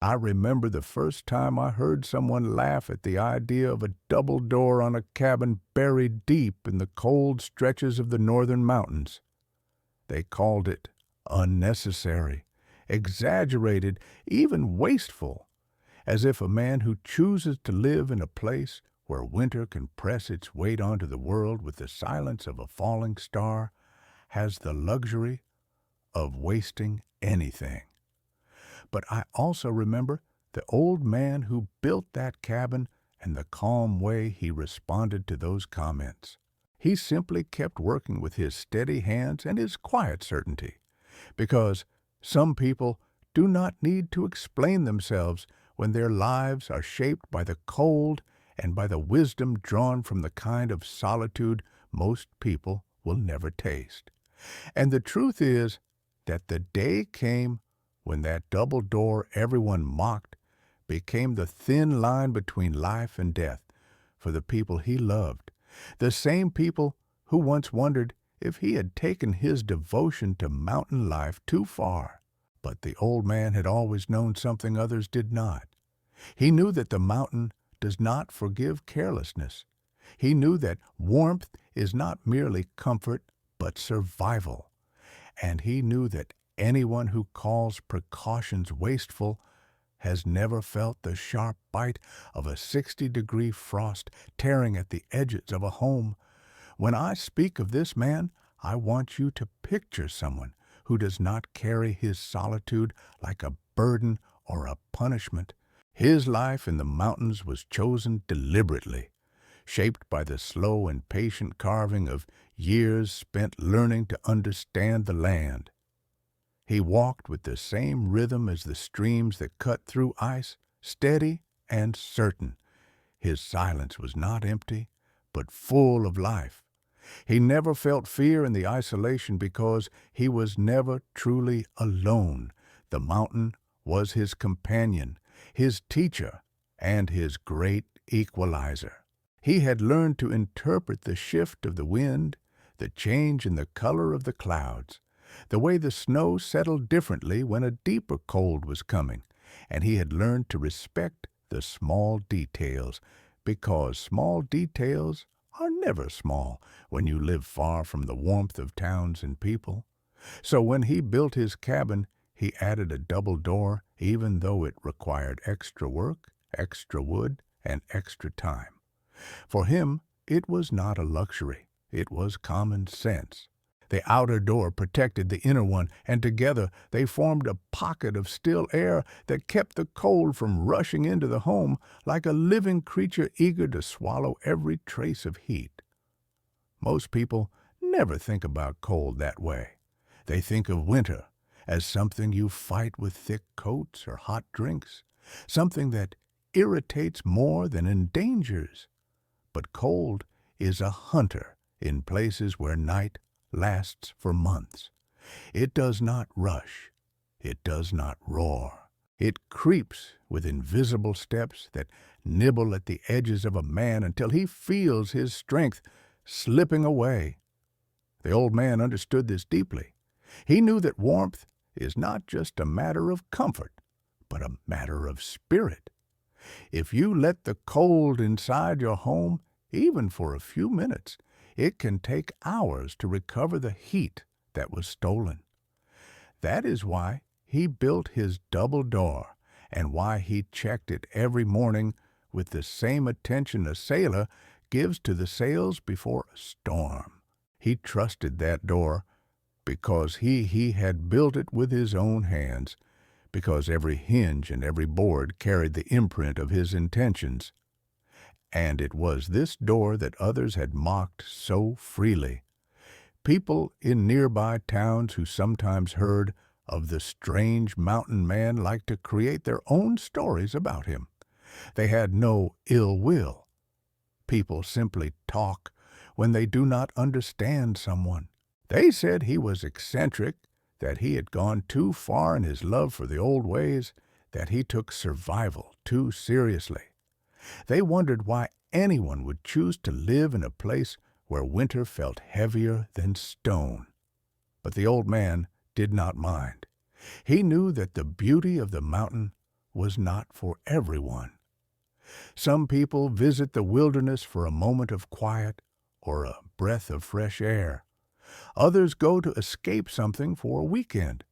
I remember the first time I heard someone laugh at the idea of a double door on a cabin buried deep in the cold stretches of the northern mountains. They called it unnecessary, exaggerated, even wasteful, as if a man who chooses to live in a place where winter can press its weight onto the world with the silence of a falling star has the luxury of wasting anything. But I also remember the old man who built that cabin and the calm way he responded to those comments. He simply kept working with his steady hands and his quiet certainty, because some people do not need to explain themselves when their lives are shaped by the cold and by the wisdom drawn from the kind of solitude most people will never taste. And the truth is that the day came when that double door everyone mocked became the thin line between life and death for the people he loved, the same people who once wondered if he had taken his devotion to mountain life too far. But the old man had always known something others did not. He knew that the mountain does not forgive carelessness. He knew that warmth is not merely comfort, but survival. And he knew that anyone who calls precautions wasteful has never felt the sharp bite of a 60-degree frost tearing at the edges of a home. When I speak of this man, I want you to picture someone who does not carry his solitude like a burden or a punishment. His life in the mountains was chosen deliberately, shaped by the slow and patient carving of years spent learning to understand the land. He walked with the same rhythm as the streams that cut through ice, steady and certain. His silence was not empty, but full of life. He never felt fear in the isolation because he was never truly alone. The mountain was his companion, his teacher, and his great equalizer. He had learned to interpret the shift of the wind, the change in the color of the clouds, the way the snow settled differently when a deeper cold was coming, and he had learned to respect the small details, because small details are never small when you live far from the warmth of towns and people. So when he built his cabin, he added a double door, even though it required extra work, extra wood, and extra time. For him, it was not a luxury. It was common sense. The outer door protected the inner one, and together they formed a pocket of still air that kept the cold from rushing into the home like a living creature eager to swallow every trace of heat. Most people never think about cold that way. They think of winter as something you fight with thick coats or hot drinks, something that irritates more than endangers. But cold is a hunter in places where night lasts for months. It does not rush. It does not roar. It creeps with invisible steps that nibble at the edges of a man until he feels his strength slipping away. The old man understood this deeply. He knew that warmth is not just a matter of comfort, but a matter of spirit. If you let the cold inside your home, even for a few minutes, it can take hours to recover the heat that was stolen. That is why he built his double door and why he checked it every morning with the same attention a sailor gives to the sails before a storm. He trusted that door because he had built it with his own hands, because every hinge and every board carried the imprint of his intentions. And it was this door that others had mocked so freely. People in nearby towns who sometimes heard of the strange mountain man liked to create their own stories about him. They had no ill will. People simply talk when they do not understand someone. They said he was eccentric, that he had gone too far in his love for the old ways, that he took survival too seriously. They wondered why anyone would choose to live in a place where winter felt heavier than stone. But the old man did not mind. He knew that the beauty of the mountain was not for everyone. Some people visit the wilderness for a moment of quiet or a breath of fresh air. Others go to escape something for a weekend.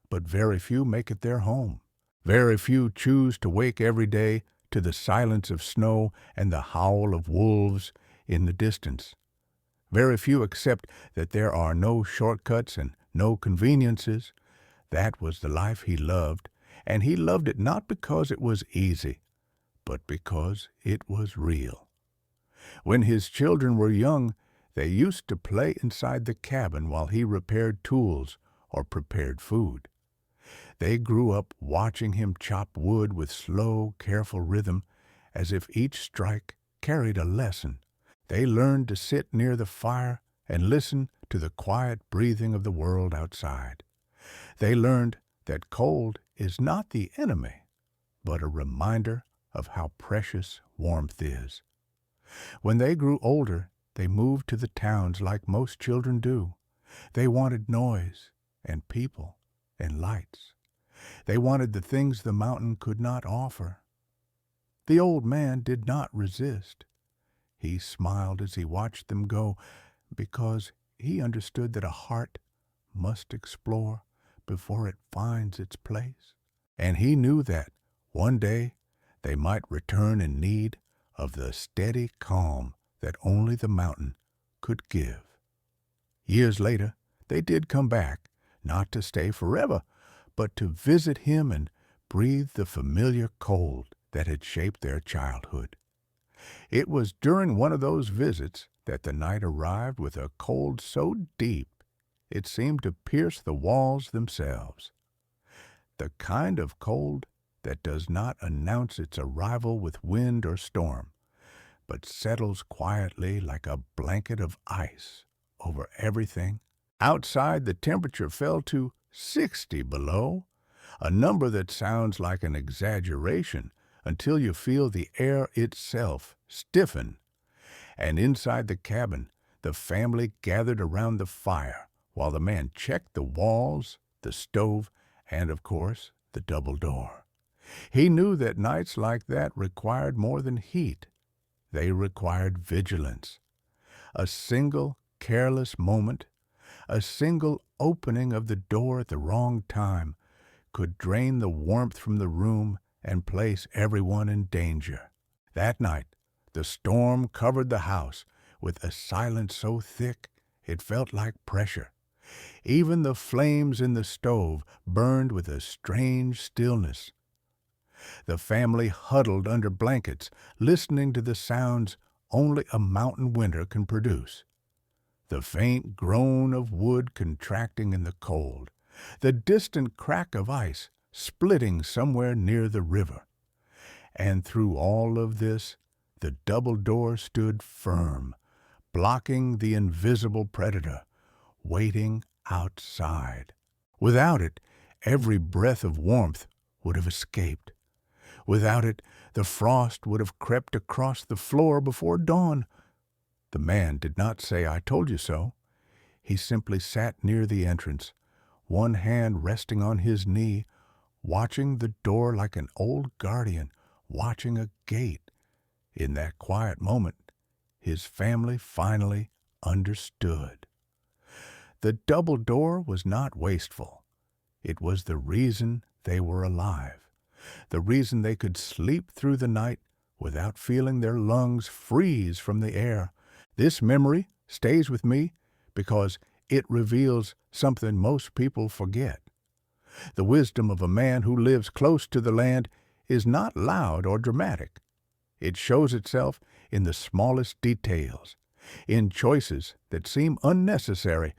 But very few make it their home. Very few choose to wake every day to the silence of snow and the howl of wolves in the distance. Very few accept that there are no shortcuts and no conveniences. That was the life he loved, and he loved it not because it was easy, but because it was real. When his children were young, they used to play inside the cabin while he repaired tools or prepared food. They grew up watching him chop wood with slow, careful rhythm, as if each strike carried a lesson. They learned to sit near the fire and listen to the quiet breathing of the world outside. They learned that cold is not the enemy, but a reminder of how precious warmth is. When they grew older, they moved to the towns like most children do. They wanted noise and people and lights. They wanted the things the mountain could not offer. The old man did not resist. He smiled as he watched them go, because he understood that a heart must explore before it finds its place. And he knew that one day they might return in need of the steady calm that only the mountain could give. Years later, they did come back, not to stay forever, but to visit him and breathe the familiar cold that had shaped their childhood. It was during one of those visits that the night arrived with a cold so deep it seemed to pierce the walls themselves. The kind of cold that does not announce its arrival with wind or storm, but settles quietly like a blanket of ice over everything. Outside, the temperature fell to 60 below, a number that sounds like an exaggeration until you feel the air itself stiffen. And inside the cabin, the family gathered around the fire while the man checked the walls, the stove, and, of course, the double door. He knew that nights like that required more than heat. They required vigilance. A single careless moment, a single opening of the door at the wrong time, could drain the warmth from the room and place everyone in danger. That night, the storm covered the house with a silence so thick it felt like pressure. Even the flames in the stove burned with a strange stillness. The family huddled under blankets, listening to the sounds only a mountain winter can produce. The faint groan of wood contracting in the cold, the distant crack of ice splitting somewhere near the river. And through all of this, the double door stood firm, blocking the invisible predator, waiting outside. Without it, every breath of warmth would have escaped. Without it, the frost would have crept across the floor before dawn. The man did not say, "I told you so." He simply sat near the entrance, one hand resting on his knee, watching the door like an old guardian watching a gate. In that quiet moment, his family finally understood. The double door was not wasteful. It was the reason they were alive, the reason they could sleep through the night without feeling their lungs freeze from the air. This memory stays with me because it reveals something most people forget. The wisdom of a man who lives close to the land is not loud or dramatic. It shows itself in the smallest details, in choices that seem unnecessary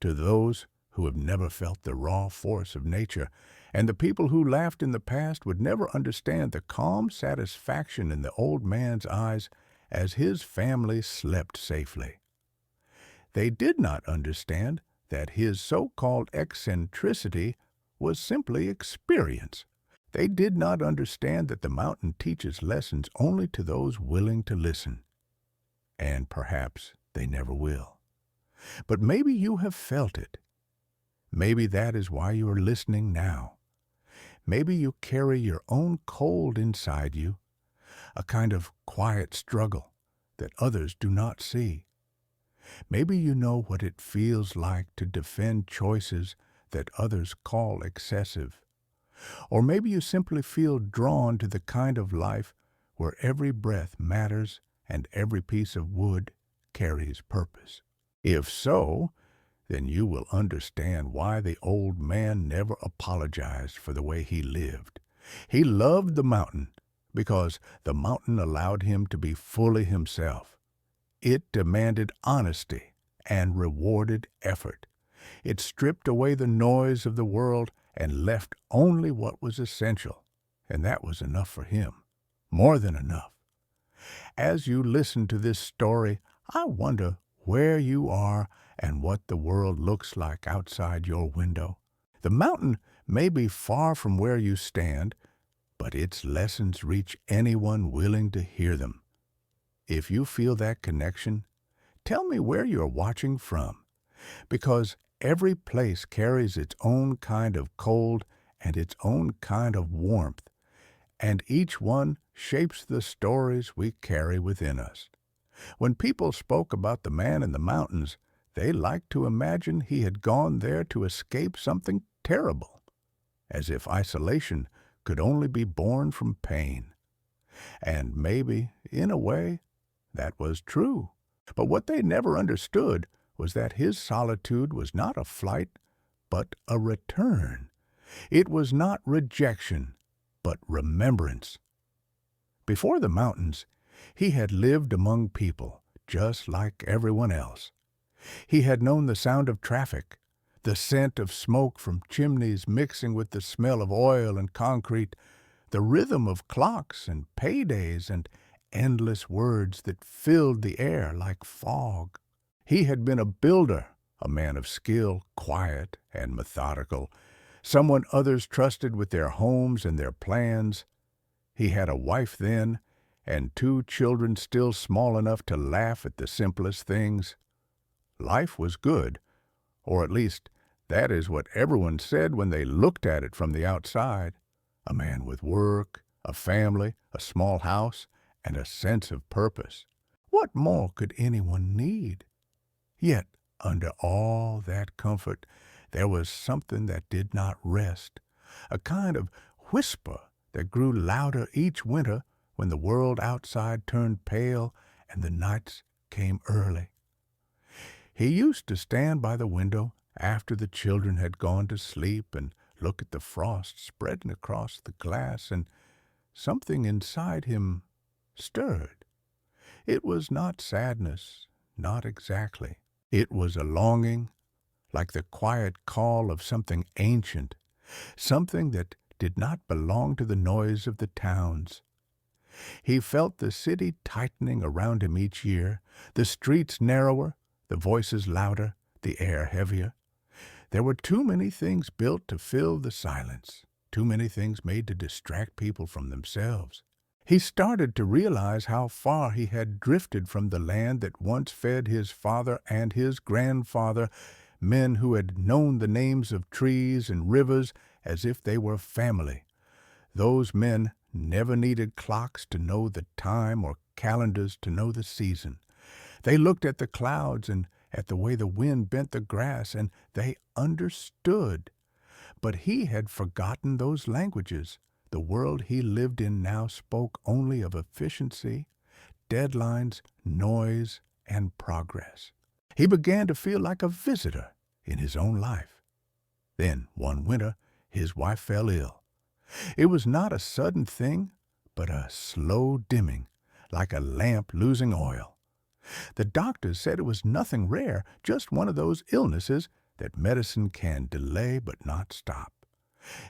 to those who have never felt the raw force of nature, and the people who laughed in the past would never understand the calm satisfaction in the old man's eyes as his family slept safely. They did not understand that his so-called eccentricity was simply experience. They did not understand that the mountain teaches lessons only to those willing to listen. And perhaps they never will. But maybe you have felt it. Maybe that is why you are listening now. Maybe you carry your own cold inside you, a kind of quiet struggle that others do not see. Maybe you know what it feels like to defend choices that others call excessive. Or maybe you simply feel drawn to the kind of life where every breath matters and every piece of wood carries purpose. If so, then you will understand why the old man never apologized for the way he lived. He loved the mountain because the mountain allowed him to be fully himself. It demanded honesty and rewarded effort. It stripped away the noise of the world and left only what was essential, and that was enough for him, more than enough. As you listen to this story, I wonder where you are and what the world looks like outside your window. The mountain may be far from where you stand, but its lessons reach anyone willing to hear them. If you feel that connection, tell me where you're watching from, because every place carries its own kind of cold and its own kind of warmth, and each one shapes the stories we carry within us. When people spoke about the man in the mountains, they liked to imagine he had gone there to escape something terrible, as if isolation could only be born from pain. And maybe, in a way, that was true. But what they never understood was that his solitude was not a flight, but a return. It was not rejection, but remembrance. Before the mountains, he had lived among people, just like everyone else. He had known the sound of traffic, the scent of smoke from chimneys mixing with the smell of oil and concrete, the rhythm of clocks and paydays and endless words that filled the air like fog. He had been a builder, a man of skill, quiet and methodical, someone others trusted with their homes and their plans. He had a wife then, and 2 children still small enough to laugh at the simplest things. Life was good, or at least that is what everyone said when they looked at it from the outside. A man with work, a family, a small house, and a sense of purpose. What more could anyone need? Yet, under all that comfort, there was something that did not rest, a kind of whisper that grew louder each winter when the world outside turned pale and the nights came early. He used to stand by the window after the children had gone to sleep and look at the frost spreading across the glass, and something inside him stirred. It was not sadness, not exactly. It was a longing, like the quiet call of something ancient, something that did not belong to the noise of the towns. He felt the city tightening around him each year, the streets narrower, the voices louder, the air heavier. There were too many things built to fill the silence, too many things made to distract people from themselves. He started to realize how far he had drifted from the land that once fed his father and his grandfather, men who had known the names of trees and rivers as if they were family. Those men never needed clocks to know the time or calendars to know the season. They looked at the clouds and at the way the wind bent the grass, and they understood. But he had forgotten those languages. The world he lived in now spoke only of efficiency, deadlines, noise, and progress. He began to feel like a visitor in his own life. Then, one winter, his wife fell ill. It was not a sudden thing, but a slow dimming, like a lamp losing oil. The doctors said it was nothing rare, just one of those illnesses that medicine can delay but not stop.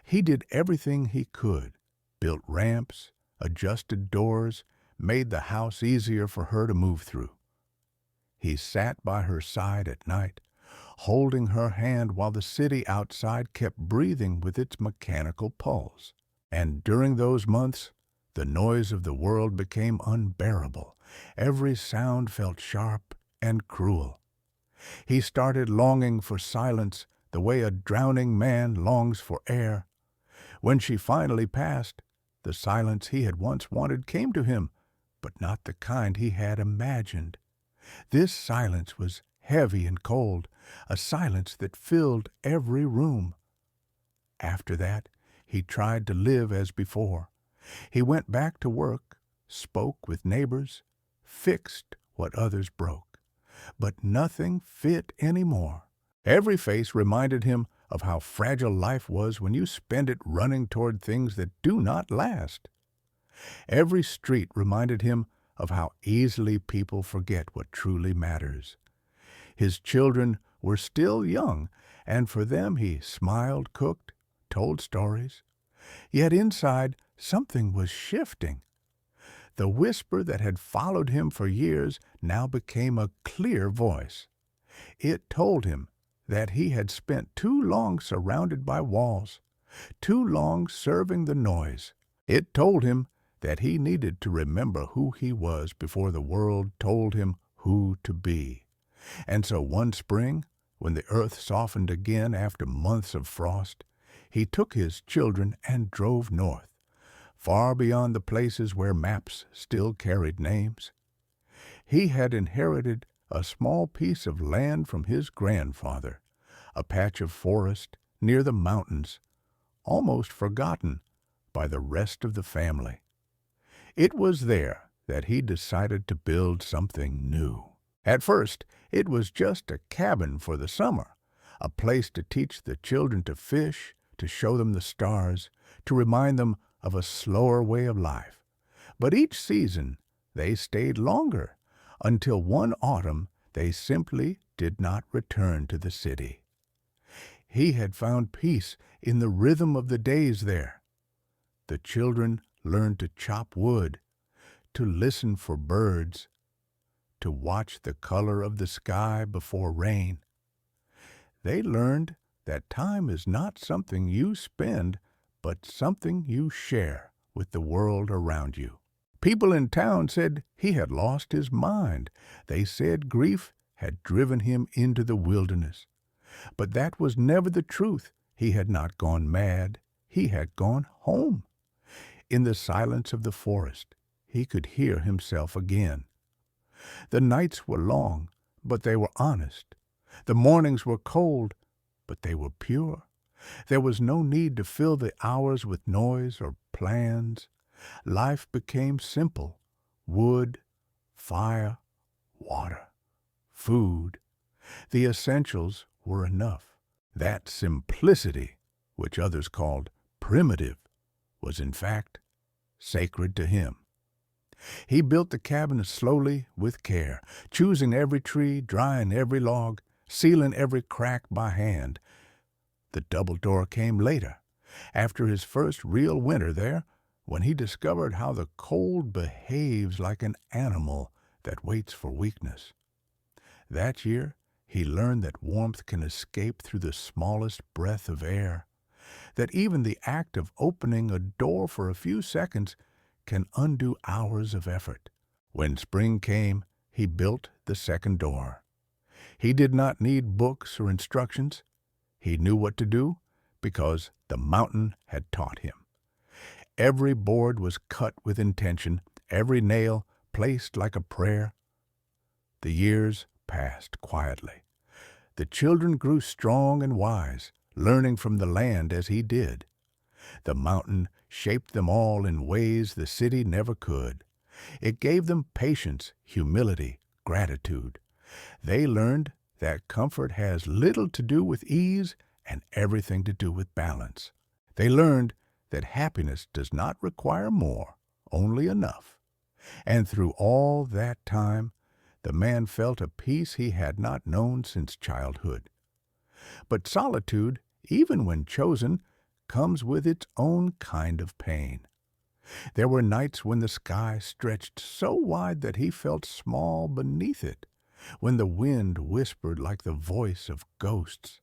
He did everything he could, built ramps, adjusted doors, made the house easier for her to move through. He sat by her side at night, holding her hand while the city outside kept breathing with its mechanical pulse. And during those months, the noise of the world became unbearable. Every sound felt sharp and cruel. He started longing for silence the way a drowning man longs for air. When she finally passed, the silence he had once wanted came to him, but not the kind he had imagined. This silence was heavy and cold, a silence that filled every room. After that, he tried to live as before. He went back to work, spoke with neighbors, fixed what others broke. But nothing fit any more. Every face reminded him of how fragile life was when you spend it running toward things that do not last. Every street reminded him of how easily people forget what truly matters. His children were still young, and for them he smiled, cooked, told stories. Yet inside, something was shifting. The whisper that had followed him for years now became a clear voice. It told him that he had spent too long surrounded by walls, too long serving the noise. It told him that he needed to remember who he was before the world told him who to be. And so one spring, when the earth softened again after months of frost, he took his children and drove north, far beyond the places where maps still carried names. He had inherited a small piece of land from his grandfather, a patch of forest near the mountains, almost forgotten by the rest of the family. It was there that he decided to build something new. At first, it was just a cabin for the summer, a place to teach the children to fish, to show them the stars, to remind them of a slower way of life. But each season, they stayed longer, until one autumn they simply did not return to the city. He had found peace in the rhythm of the days there. The children learned to chop wood, to listen for birds, to watch the color of the sky before rain. They learned that time is not something you spend, but something you share with the world around you. People in town said he had lost his mind. They said grief had driven him into the wilderness. But that was never the truth. He had not gone mad. He had gone home. In the silence of the forest, he could hear himself again. The nights were long, but they were honest. The mornings were cold, but they were pure. There was no need to fill the hours with noise or plans. Life became simple. Wood, fire, water, food. The essentials were enough. That simplicity, which others called primitive, was in fact sacred to him. He built the cabin slowly with care, choosing every tree, drying every log, sealing every crack by hand. The double door came later, after his first real winter there, when he discovered how the cold behaves like an animal that waits for weakness. That year, he learned that warmth can escape through the smallest breath of air, that even the act of opening a door for a few seconds can undo hours of effort. When spring came, he built the second door. He did not need books or instructions. He knew what to do because the mountain had taught him. Every board was cut with intention, every nail placed like a prayer. The years passed quietly. The children grew strong and wise, learning from the land as he did. The mountain shaped them all in ways the city never could. It gave them patience, humility, gratitude. They learned that comfort has little to do with ease and everything to do with balance. They learned that happiness does not require more, only enough. And through all that time, the man felt a peace he had not known since childhood. But solitude, even when chosen, comes with its own kind of pain. There were nights when the sky stretched so wide that he felt small beneath it, when the wind whispered like the voice of ghosts.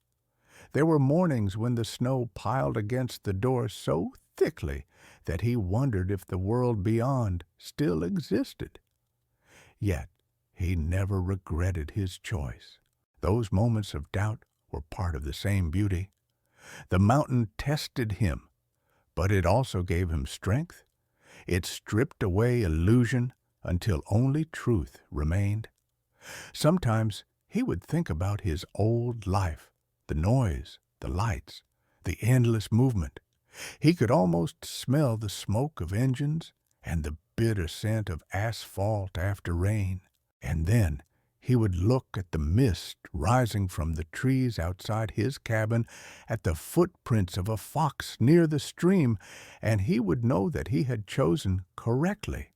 There were mornings when the snow piled against the door so thickly that he wondered if the world beyond still existed. Yet he never regretted his choice. Those moments of doubt were part of the same beauty. The mountain tested him, But it also gave him strength. It stripped away illusion until only truth remained. Sometimes he would think about his old life, the noise, the lights, the endless movement. He could almost smell the smoke of engines and the bitter scent of asphalt after rain. And then he would look at the mist rising from the trees outside his cabin, at the footprints of a fox near the stream, and he would know that he had chosen correctly.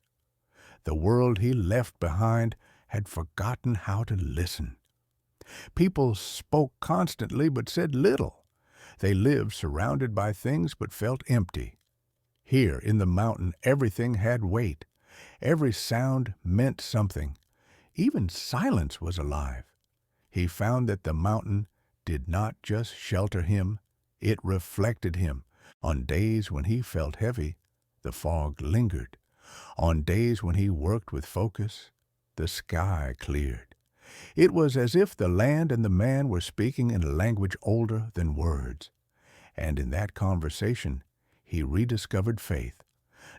The world he left behind had forgotten how to listen. People spoke constantly but said little. They lived surrounded by things but felt empty. Here in the mountain everything had weight. Every sound meant something. Even silence was alive. He found that the mountain did not just shelter him, it reflected him. On days when he felt heavy, the fog lingered. On days when he worked with focus, the sky cleared. It was as if the land and the man were speaking in a language older than words. And in that conversation, he rediscovered faith,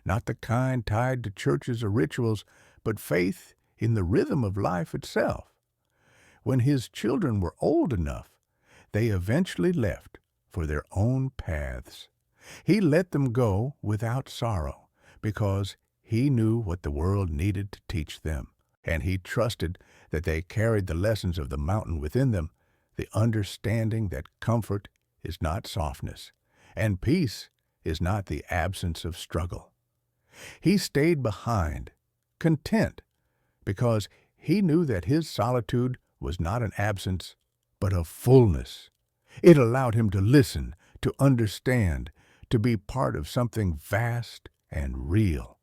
not the kind tied to churches or rituals, but faith in the rhythm of life itself. When his children were old enough, they eventually left for their own paths. He let them go without sorrow, because he knew what the world needed to teach them, and he trusted that they carried the lessons of the mountain within them, the understanding that comfort is not softness, and peace is not the absence of struggle. He stayed behind, content, because he knew that his solitude was not an absence, but a fullness. It allowed him to listen, to understand, to be part of something vast and real.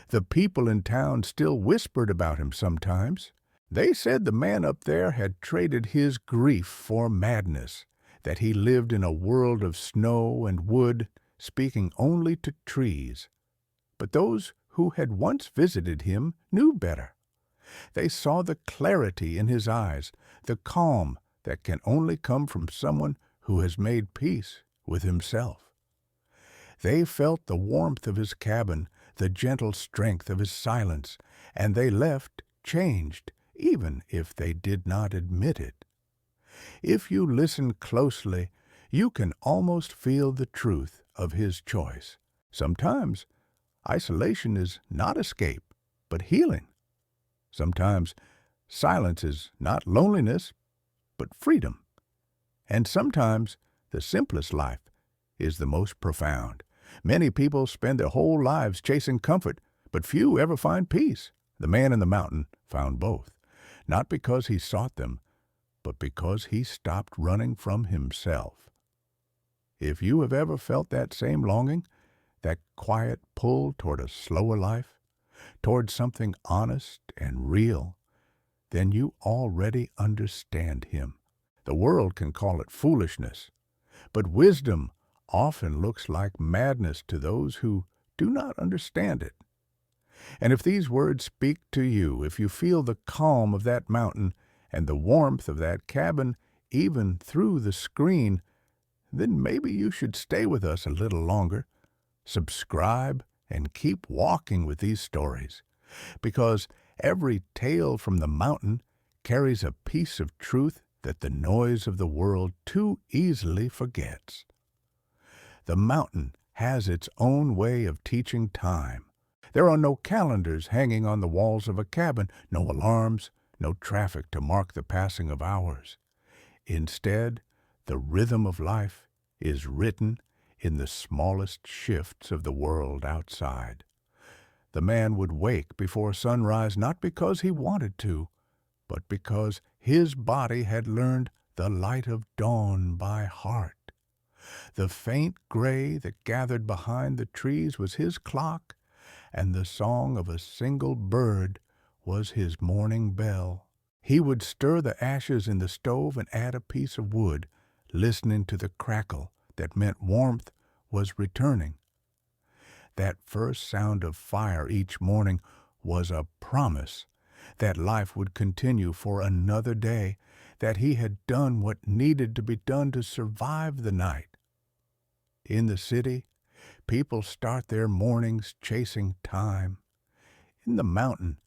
The people in town still whispered about him sometimes. They said the man up there had traded his grief for madness, that he lived in a world of snow and wood, speaking only to trees. But those who had once visited him knew better. They saw the clarity in his eyes, the calm that can only come from someone who has made peace with himself. They felt the warmth of his cabin, the gentle strength of his silence, and they left changed, even if they did not admit it. If you listen closely, you can almost feel the truth of his choice. Sometimes isolation is not escape, but healing. Sometimes silence is not loneliness, but freedom. And sometimes the simplest life is the most profound. Many people spend their whole lives chasing comfort, but few ever find peace. The man in the mountain found both, not because he sought them, but because he stopped running from himself. If you have ever felt that same longing, that quiet pull toward a slower life, toward something honest and real, then you already understand him. The world can call it foolishness, but wisdom often looks like madness to those who do not understand it. And if these words speak to you, if you feel the calm of that mountain and the warmth of that cabin, even through the screen, then maybe you should stay with us a little longer. Subscribe and keep walking with these stories, because every tale from the mountain carries a piece of truth that the noise of the world too easily forgets. The mountain has its own way of teaching time. There are no calendars hanging on the walls of a cabin, no alarms, no traffic to mark the passing of hours. Instead, the rhythm of life is written in the smallest shifts of the world outside. The man would wake before sunrise not because he wanted to, but because his body had learned the light of dawn by heart. The faint gray that gathered behind the trees was his clock, and the song of a single bird was his morning bell. He would stir the ashes in the stove and add a piece of wood, listening to the crackle that meant warmth was returning. That first sound of fire each morning was a promise that life would continue for another day, that he had done what needed to be done to survive the night. In the city, People start their mornings chasing time. In the mountain,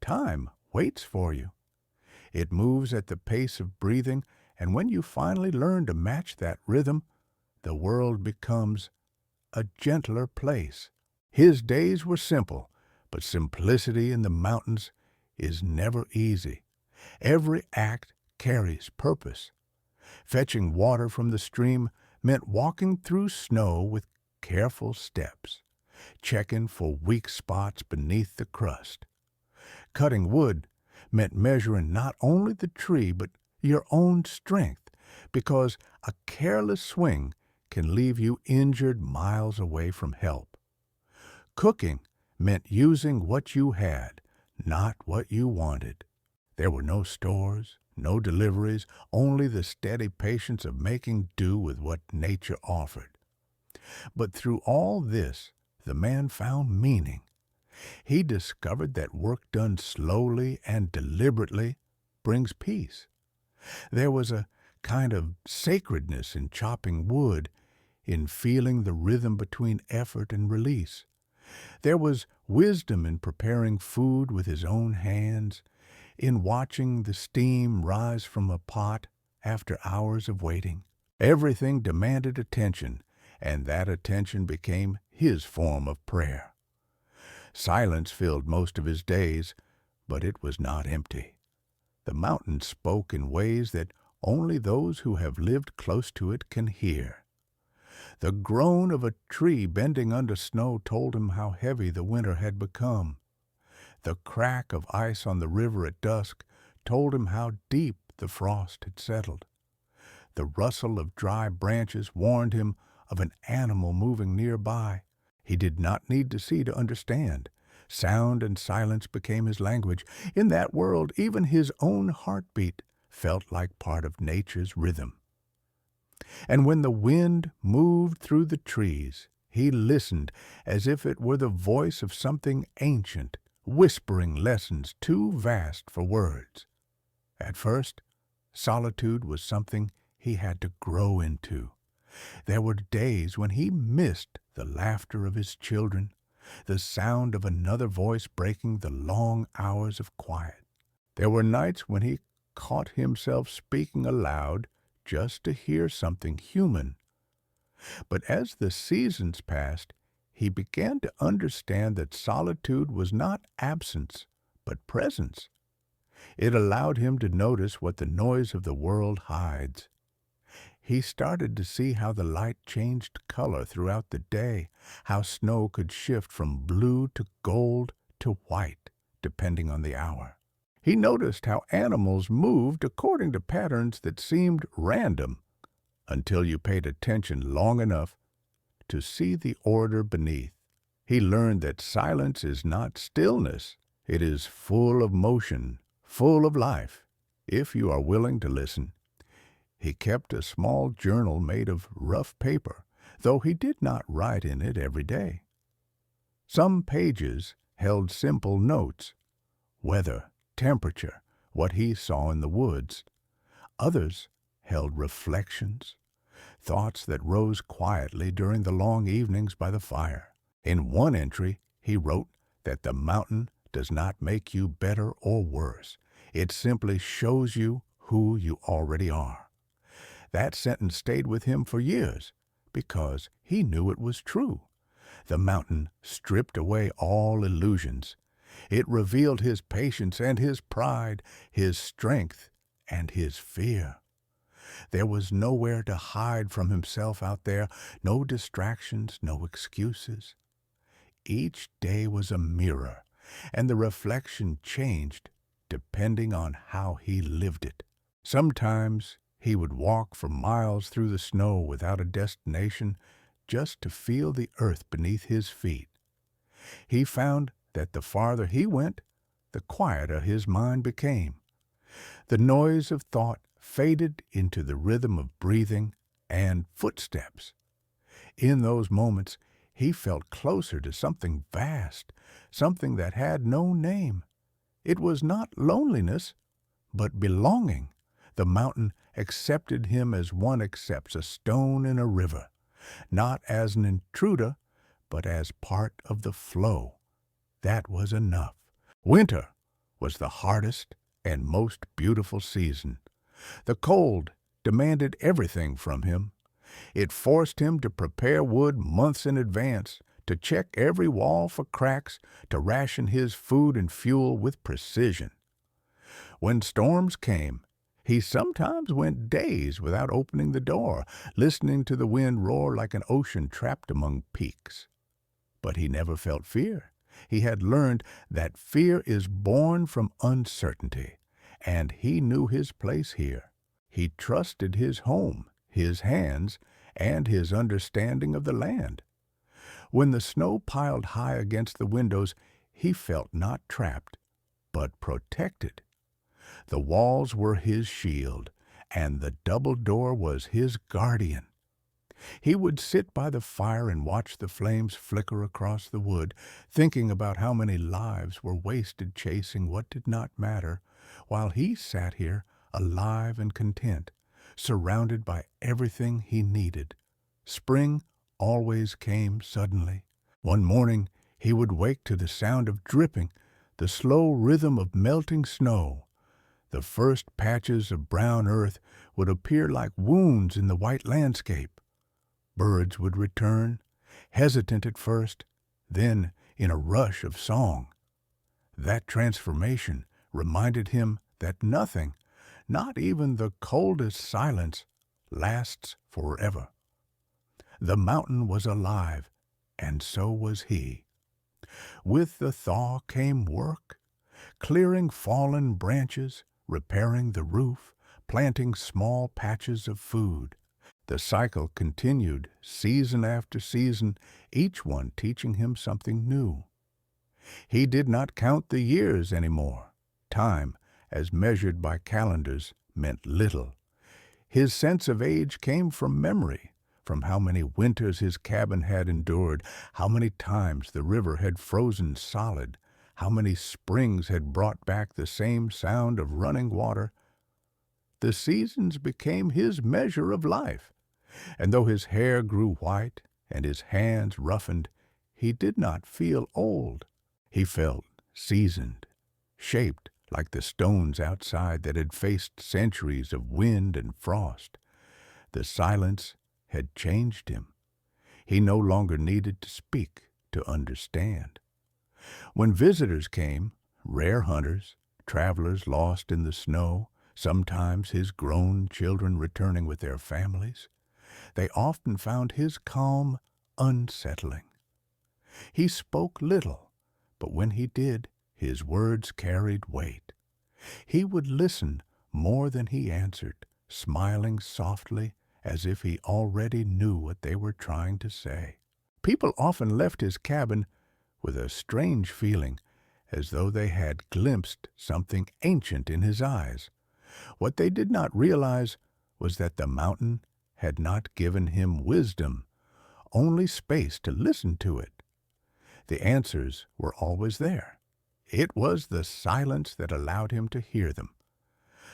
time waits for you. It moves at the pace of breathing, and when you finally learn to match that rhythm, the world becomes a gentler place. His days were simple, but simplicity in the mountains is never easy. Every act carries purpose. Fetching water from the stream meant walking through snow with careful steps, checking for weak spots beneath the crust. Cutting wood meant measuring not only the tree but your own strength, because a careless swing can leave you injured miles away from help. Cooking meant using what you had, not what you wanted. There were no stores, no deliveries, only the steady patience of making do with what nature offered. But through all this, the man found meaning. He discovered that work done slowly and deliberately brings peace. There was a kind of sacredness in chopping wood, in feeling the rhythm between effort and release. There was wisdom in preparing food with his own hands, in watching the steam rise from a pot after hours of waiting. Everything demanded attention, and that attention became his form of prayer. Silence filled most of his days, but it was not empty. The mountain spoke in ways that only those who have lived close to it can hear. The groan of a tree bending under snow told him how heavy the winter had become. The crack of ice on the river at dusk told him how deep the frost had settled. The rustle of dry branches warned him of an animal moving nearby. He did not need to see to understand. Sound and silence became his language. In that world, even his own heartbeat felt like part of nature's rhythm. And when the wind moved through the trees, he listened as if it were the voice of something ancient, whispering lessons too vast for words. At first, solitude was something he had to grow into. There were days when he missed the laughter of his children, the sound of another voice breaking the long hours of quiet. There were nights when he caught himself speaking aloud just to hear something human. But as the seasons passed, he began to understand that solitude was not absence, but presence. It allowed him to notice what the noise of the world hides. He started to see how the light changed color throughout the day, how snow could shift from blue to gold to white, depending on the hour. He noticed how animals moved according to patterns that seemed random, until you paid attention long enough to see the order beneath. He learned that silence is not stillness. It is full of motion, full of life, if you are willing to listen. He kept a small journal made of rough paper, though he did not write in it every day. Some pages held simple notes: weather, temperature, what he saw in the woods. Others held reflections, thoughts that rose quietly during the long evenings by the fire. In one entry, he wrote that the mountain does not make you better or worse. It simply shows you who you already are. That sentence stayed with him for years because he knew it was true. The mountain stripped away all illusions. It revealed his patience and his pride, his strength and his fear. There was nowhere to hide from himself out there, no distractions, no excuses. Each day was a mirror, and the reflection changed depending on how he lived it. Sometimes he would walk for miles through the snow without a destination, just to feel the earth beneath his feet. He found that the farther he went, the quieter his mind became. The noise of thought faded into the rhythm of breathing and footsteps. In those moments, he felt closer to something vast, something that had no name. It was not loneliness, but belonging. The mountain accepted him as one accepts a stone in a river, not as an intruder, but as part of the flow. That was enough. Winter was the hardest and most beautiful season. The cold demanded everything from him. It forced him to prepare wood months in advance, to check every wall for cracks, to ration his food and fuel with precision. When storms came, he sometimes went days without opening the door, listening to the wind roar like an ocean trapped among peaks. But he never felt fear. He had learned that fear is born from uncertainty, and he knew his place here. He trusted his home, his hands, and his understanding of the land. When the snow piled high against the windows, he felt not trapped, but protected. The walls were his shield, and the double door was his guardian. He would sit by the fire and watch the flames flicker across the wood, thinking about how many lives were wasted chasing what did not matter, while he sat here, alive and content, surrounded by everything he needed. Spring always came suddenly. One morning he would wake to the sound of dripping, the slow rhythm of melting snow. The first patches of brown earth would appear like wounds in the white landscape. Birds would return, hesitant at first, then in a rush of song. That transformation reminded him that nothing, not even the coldest silence, lasts forever. The mountain was alive, and so was he. With the thaw came work, clearing fallen branches, repairing the roof, planting small patches of food. The cycle continued season after season, each one teaching him something new. He did not count the years anymore. Time, as measured by calendars, meant little. His sense of age came from memory, from how many winters his cabin had endured, how many times the river had frozen solid, how many springs had brought back the same sound of running water. The seasons became his measure of life, and though his hair grew white and his hands roughened, he did not feel old. He felt seasoned, shaped like the stones outside that had faced centuries of wind and frost. The silence had changed him. He no longer needed to speak to understand. When visitors came, rare hunters, travelers lost in the snow, sometimes his grown children returning with their families, they often found his calm unsettling. He spoke little, but when he did, his words carried weight. He would listen more than he answered, smiling softly as if he already knew what they were trying to say. People often left his cabin with a strange feeling, as though they had glimpsed something ancient in his eyes. What they did not realize was that the mountain had not given him wisdom, only space to listen to it. The answers were always there. It was the silence that allowed him to hear them.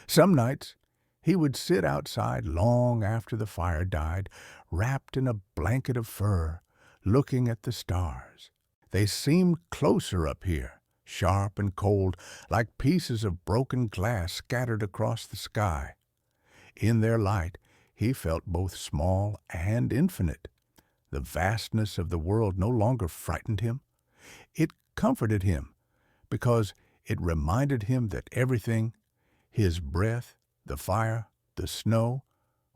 Some nights he would sit outside long after the fire died, wrapped in a blanket of fur, looking at the stars. They seemed closer up here, sharp and cold, like pieces of broken glass scattered across the sky. In their light, he felt both small and infinite. The vastness of the world no longer frightened him. It comforted him, because it reminded him that everything, his breath, the fire, the snow,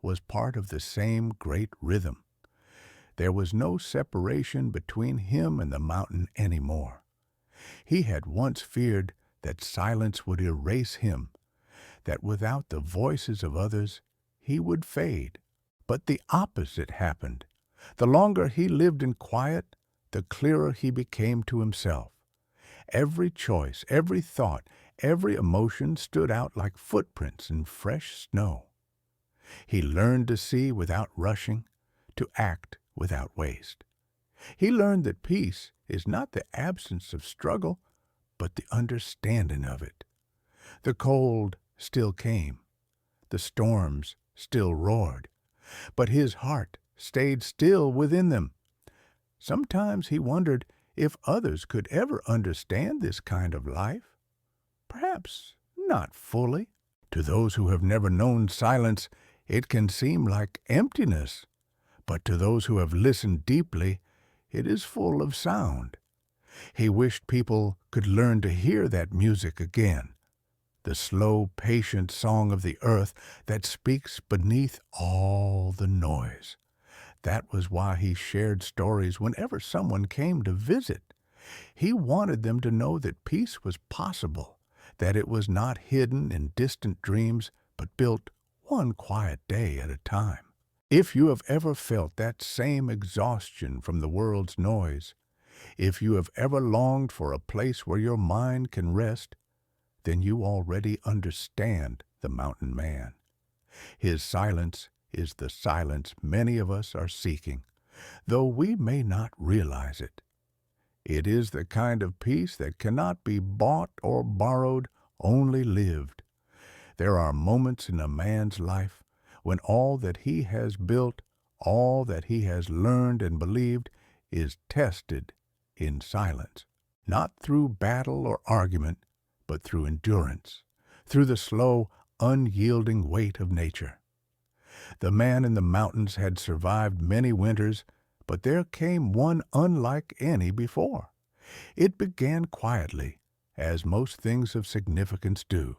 was part of the same great rhythm. There was no separation between him and the mountain anymore. He had once feared that silence would erase him, that without the voices of others he would fade. But the opposite happened. The longer he lived in quiet, the clearer he became to himself. Every choice, every thought, every emotion stood out like footprints in fresh snow. He learned to see without rushing, to act without waste. He learned that peace is not the absence of struggle, but the understanding of it. The cold still came. The storms still roared. But his heart stayed still within them. Sometimes he wondered if others could ever understand this kind of life. Perhaps not fully. To those who have never known silence, it can seem like emptiness, but to those who have listened deeply, it is full of sound. He wished people could learn to hear that music again, the slow, patient song of the earth that speaks beneath all the noise. That was why he shared stories whenever someone came to visit. He wanted them to know that peace was possible, that it was not hidden in distant dreams, but built one quiet day at a time. If you have ever felt that same exhaustion from the world's noise, if you have ever longed for a place where your mind can rest, then you already understand the mountain man. His silence is the silence many of us are seeking, though we may not realize it. It is the kind of peace that cannot be bought or borrowed, only lived. There are moments in a man's life when all that he has built, all that he has learned and believed, is tested in silence, not through battle or argument, but through endurance, through the slow, unyielding weight of nature. The man in the mountains had survived many winters, but there came one unlike any before. It began quietly, as most things of significance do.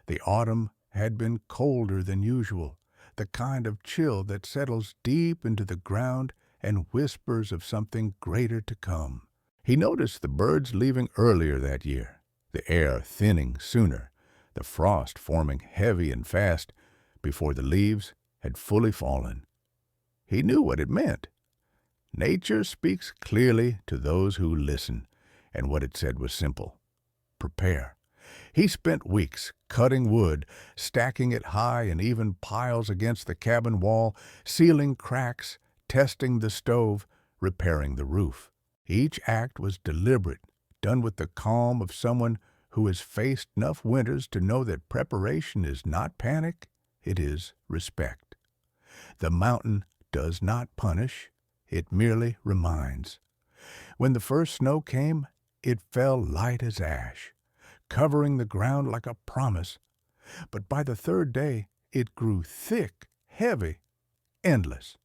The autumn had been colder than usual, the kind of chill that settles deep into the ground and whispers of something greater to come. He noticed the birds leaving earlier that year, the air thinning sooner, the frost forming heavy and fast before the leaves had fully fallen. He knew what it meant. Nature speaks clearly to those who listen, and what it said was simple: prepare. He spent weeks cutting wood, stacking it high in even piles against the cabin wall, sealing cracks, testing the stove, repairing the roof. Each act was deliberate, done with the calm of someone who has faced enough winters to know that preparation is not panic, it is respect. The mountain does not punish, it merely reminds. When the first snow came, it fell light as ash, covering the ground like a promise. But by the third day, it grew thick, heavy, endless.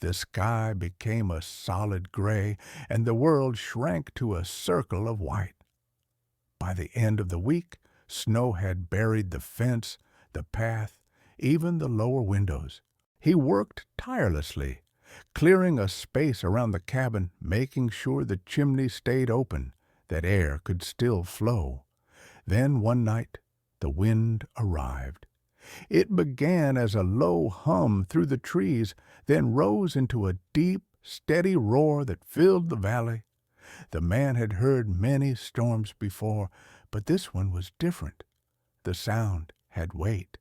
The sky became a solid gray, and the world shrank to a circle of white. By the end of the week, snow had buried the fence, the path, even the lower windows. He worked tirelessly, clearing a space around the cabin, making sure the chimney stayed open, that air could still flow. Then one night, the wind arrived. It began as a low hum through the trees, then rose into a deep, steady roar that filled the valley. The man had heard many storms before, but this one was different. The sound had weight,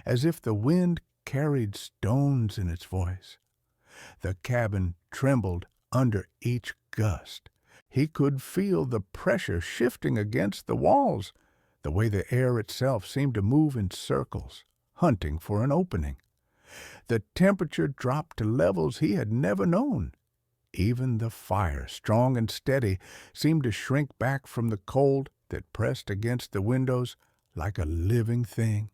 as if the wind carried stones in its voice. The cabin trembled under each gust. He could feel the pressure shifting against the walls, the way the air itself seemed to move in circles, hunting for an opening. The temperature dropped to levels he had never known. Even the fire, strong and steady, seemed to shrink back from the cold that pressed against the windows like a living thing.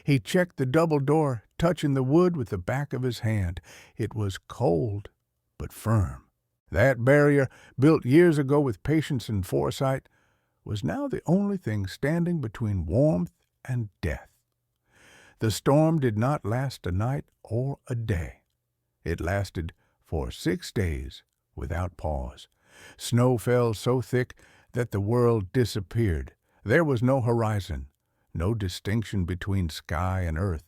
He checked the double door, touching the wood with the back of his hand. It was cold, but firm. That barrier, built years ago with patience and foresight, was now the only thing standing between warmth and death. The storm did not last a night or a day. It lasted for 6 days without pause. Snow fell so thick that the world disappeared. There was no horizon, no distinction between sky and earth.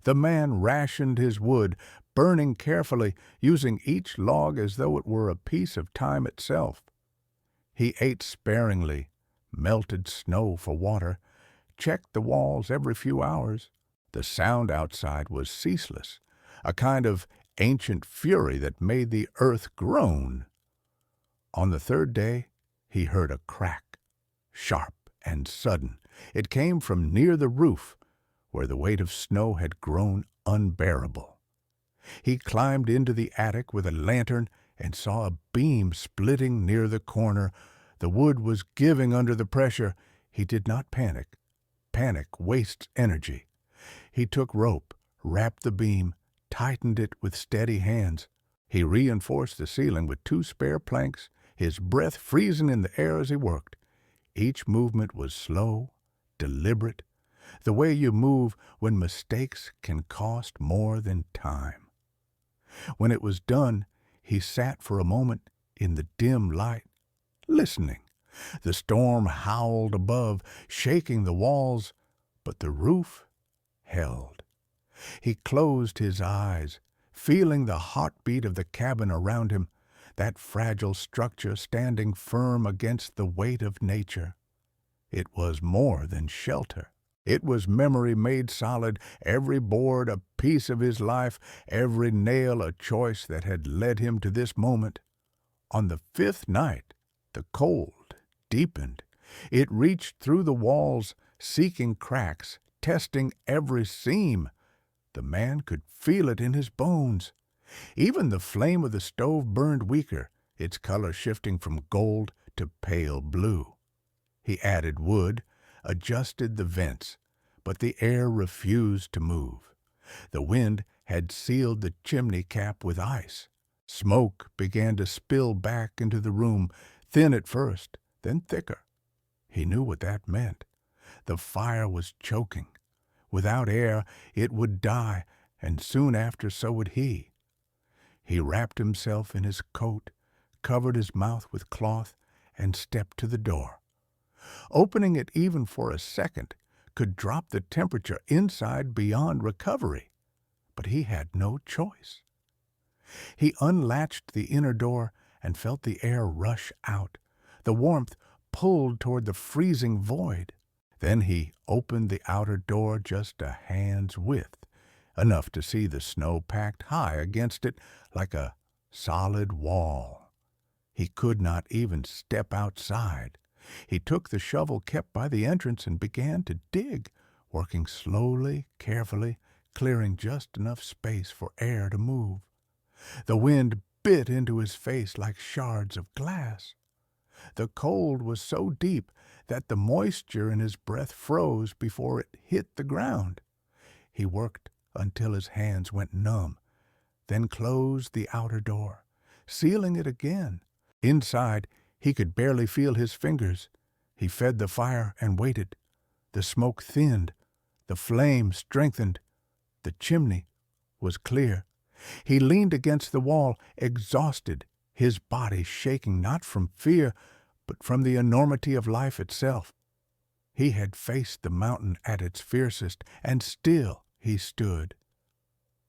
The man rationed his wood, burning carefully, using each log as though it were a piece of time itself. He ate sparingly, melted snow for water, checked the walls every few hours. The sound outside was ceaseless, a kind of ancient fury that made the earth groan. On the third day, he heard a crack, sharp and sudden. It came from near the roof, where the weight of snow had grown unbearable. He climbed into the attic with a lantern and saw a beam splitting near the corner. The wood was giving under the pressure. He did not panic. Panic wastes energy. He took rope, wrapped the beam, tightened it with steady hands. He reinforced the ceiling with 2 spare planks, his breath freezing in the air as he worked. Each movement was slow, deliberate, the way you move when mistakes can cost more than time. When it was done, he sat for a moment in the dim light, listening. The storm howled above, shaking the walls, but the roof held. He closed his eyes, feeling the heartbeat of the cabin around him, that fragile structure standing firm against the weight of nature. It was more than shelter. It was memory made solid, every board a piece of his life, every nail a choice that had led him to this moment. On the 5th night, the cold deepened. It reached through the walls, seeking cracks, testing every seam. The man could feel it in his bones. Even the flame of the stove burned weaker, its color shifting from gold to pale blue. He added wood, adjusted the vents, but the air refused to move. The wind had sealed the chimney cap with ice. Smoke began to spill back into the room, thin at first, then thicker. He knew what that meant. The fire was choking. Without air, it would die, and soon after so would he. He wrapped himself in his coat, covered his mouth with cloth, and stepped to the door. Opening it even for a second could drop the temperature inside beyond recovery, but he had no choice. He unlatched the inner door and felt the air rush out. The warmth pulled toward the freezing void. Then he opened the outer door just a hand's width, enough to see the snow packed high against it like a solid wall. He could not even step outside. He took the shovel kept by the entrance and began to dig, working slowly, carefully, clearing just enough space for air to move. The wind bit into his face like shards of glass. The cold was so deep that the moisture in his breath froze before it hit the ground. He worked until his hands went numb, then closed the outer door, sealing it again. Inside, he could barely feel his fingers. He fed the fire and waited. The smoke thinned. The flame strengthened. The chimney was clear. He leaned against the wall, exhausted, his body shaking not from fear, but from the enormity of life itself. He had faced the mountain at its fiercest, and still he stood.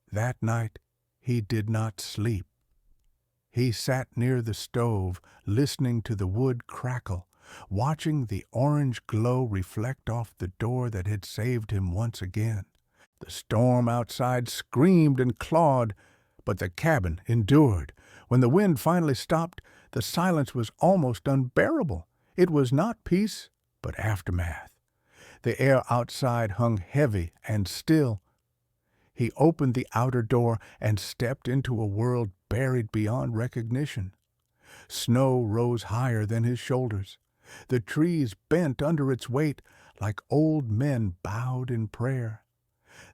That night he did not sleep. He sat near the stove, listening to the wood crackle, watching the orange glow reflect off the door that had saved him once again. The storm outside screamed and clawed, but the cabin endured. When the wind finally stopped, the silence was almost unbearable. It was not peace, but aftermath. The air outside hung heavy and still. He opened the outer door and stepped into a world buried beyond recognition. Snow rose higher than his shoulders. The trees bent under its weight like old men bowed in prayer.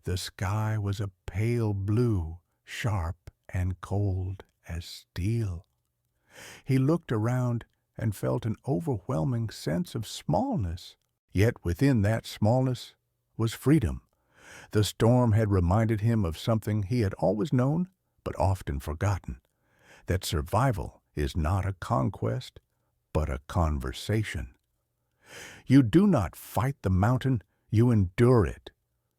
The sky was a pale blue, sharp and cold as steel. He looked around and felt an overwhelming sense of smallness. Yet within that smallness was freedom. The storm had reminded him of something he had always known, but often forgotten, that survival is not a conquest, but a conversation. You do not fight the mountain, you endure it.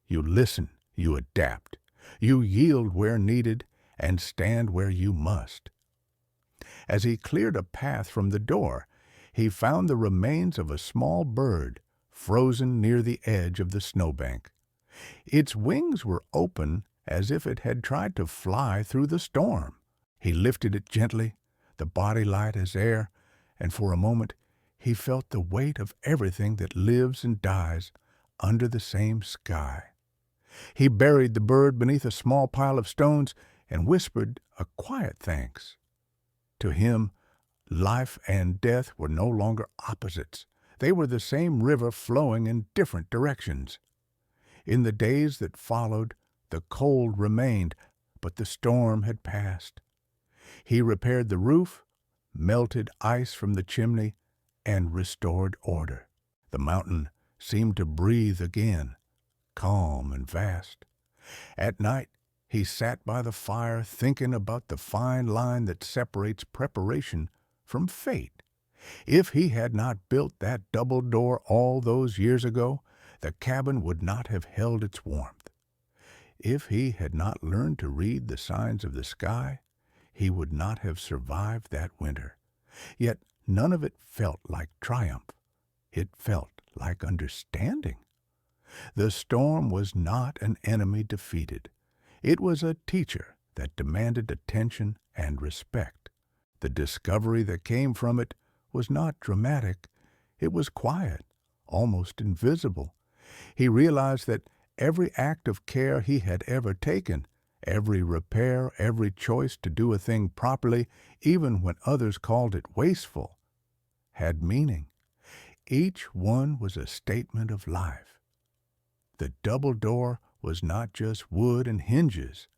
You listen, you adapt. You yield where needed and stand where you must. As he cleared a path from the door, he found the remains of a small bird frozen near the edge of the snowbank. Its wings were open as if it had tried to fly through the storm. He lifted it gently, the body light as air, and for a moment he felt the weight of everything that lives and dies under the same sky. He buried the bird beneath a small pile of stones and whispered a quiet thanks. To him, life and death were no longer opposites. They were the same river flowing in different directions. In the days that followed, the cold remained, but the storm had passed. He repaired the roof, melted ice from the chimney, and restored order. The mountain seemed to breathe again, calm and vast. At night, he sat by the fire thinking about the fine line that separates preparation from fate. If he had not built that double door all those years ago, the cabin would not have held its warmth. If he had not learned to read the signs of the sky, he would not have survived that winter. Yet none of it felt like triumph. It felt like understanding. The storm was not an enemy defeated. It was a teacher that demanded attention and respect. The discovery that came from it was not dramatic. It was quiet, almost invisible. He realized that every act of care he had ever taken, every repair, every choice to do a thing properly, even when others called it wasteful, had meaning. Each one was a statement of life. The double door was not just wood and hinges.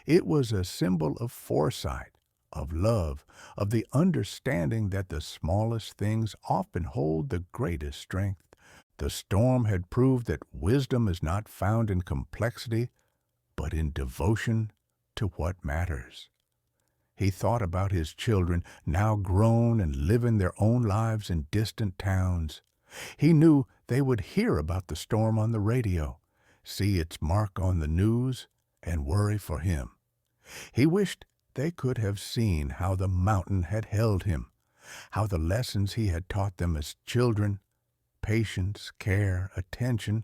It was a symbol of foresight, of love, of the understanding that the smallest things often hold the greatest strength. The storm had proved that wisdom is not found in complexity, but in devotion to what matters. He thought about his children, now grown and living their own lives in distant towns. He knew they would hear about the storm on the radio, see its mark on the news, and worry for him. He wished they could have seen how the mountain had held him, how the lessons he had taught them as children, patience, care, attention,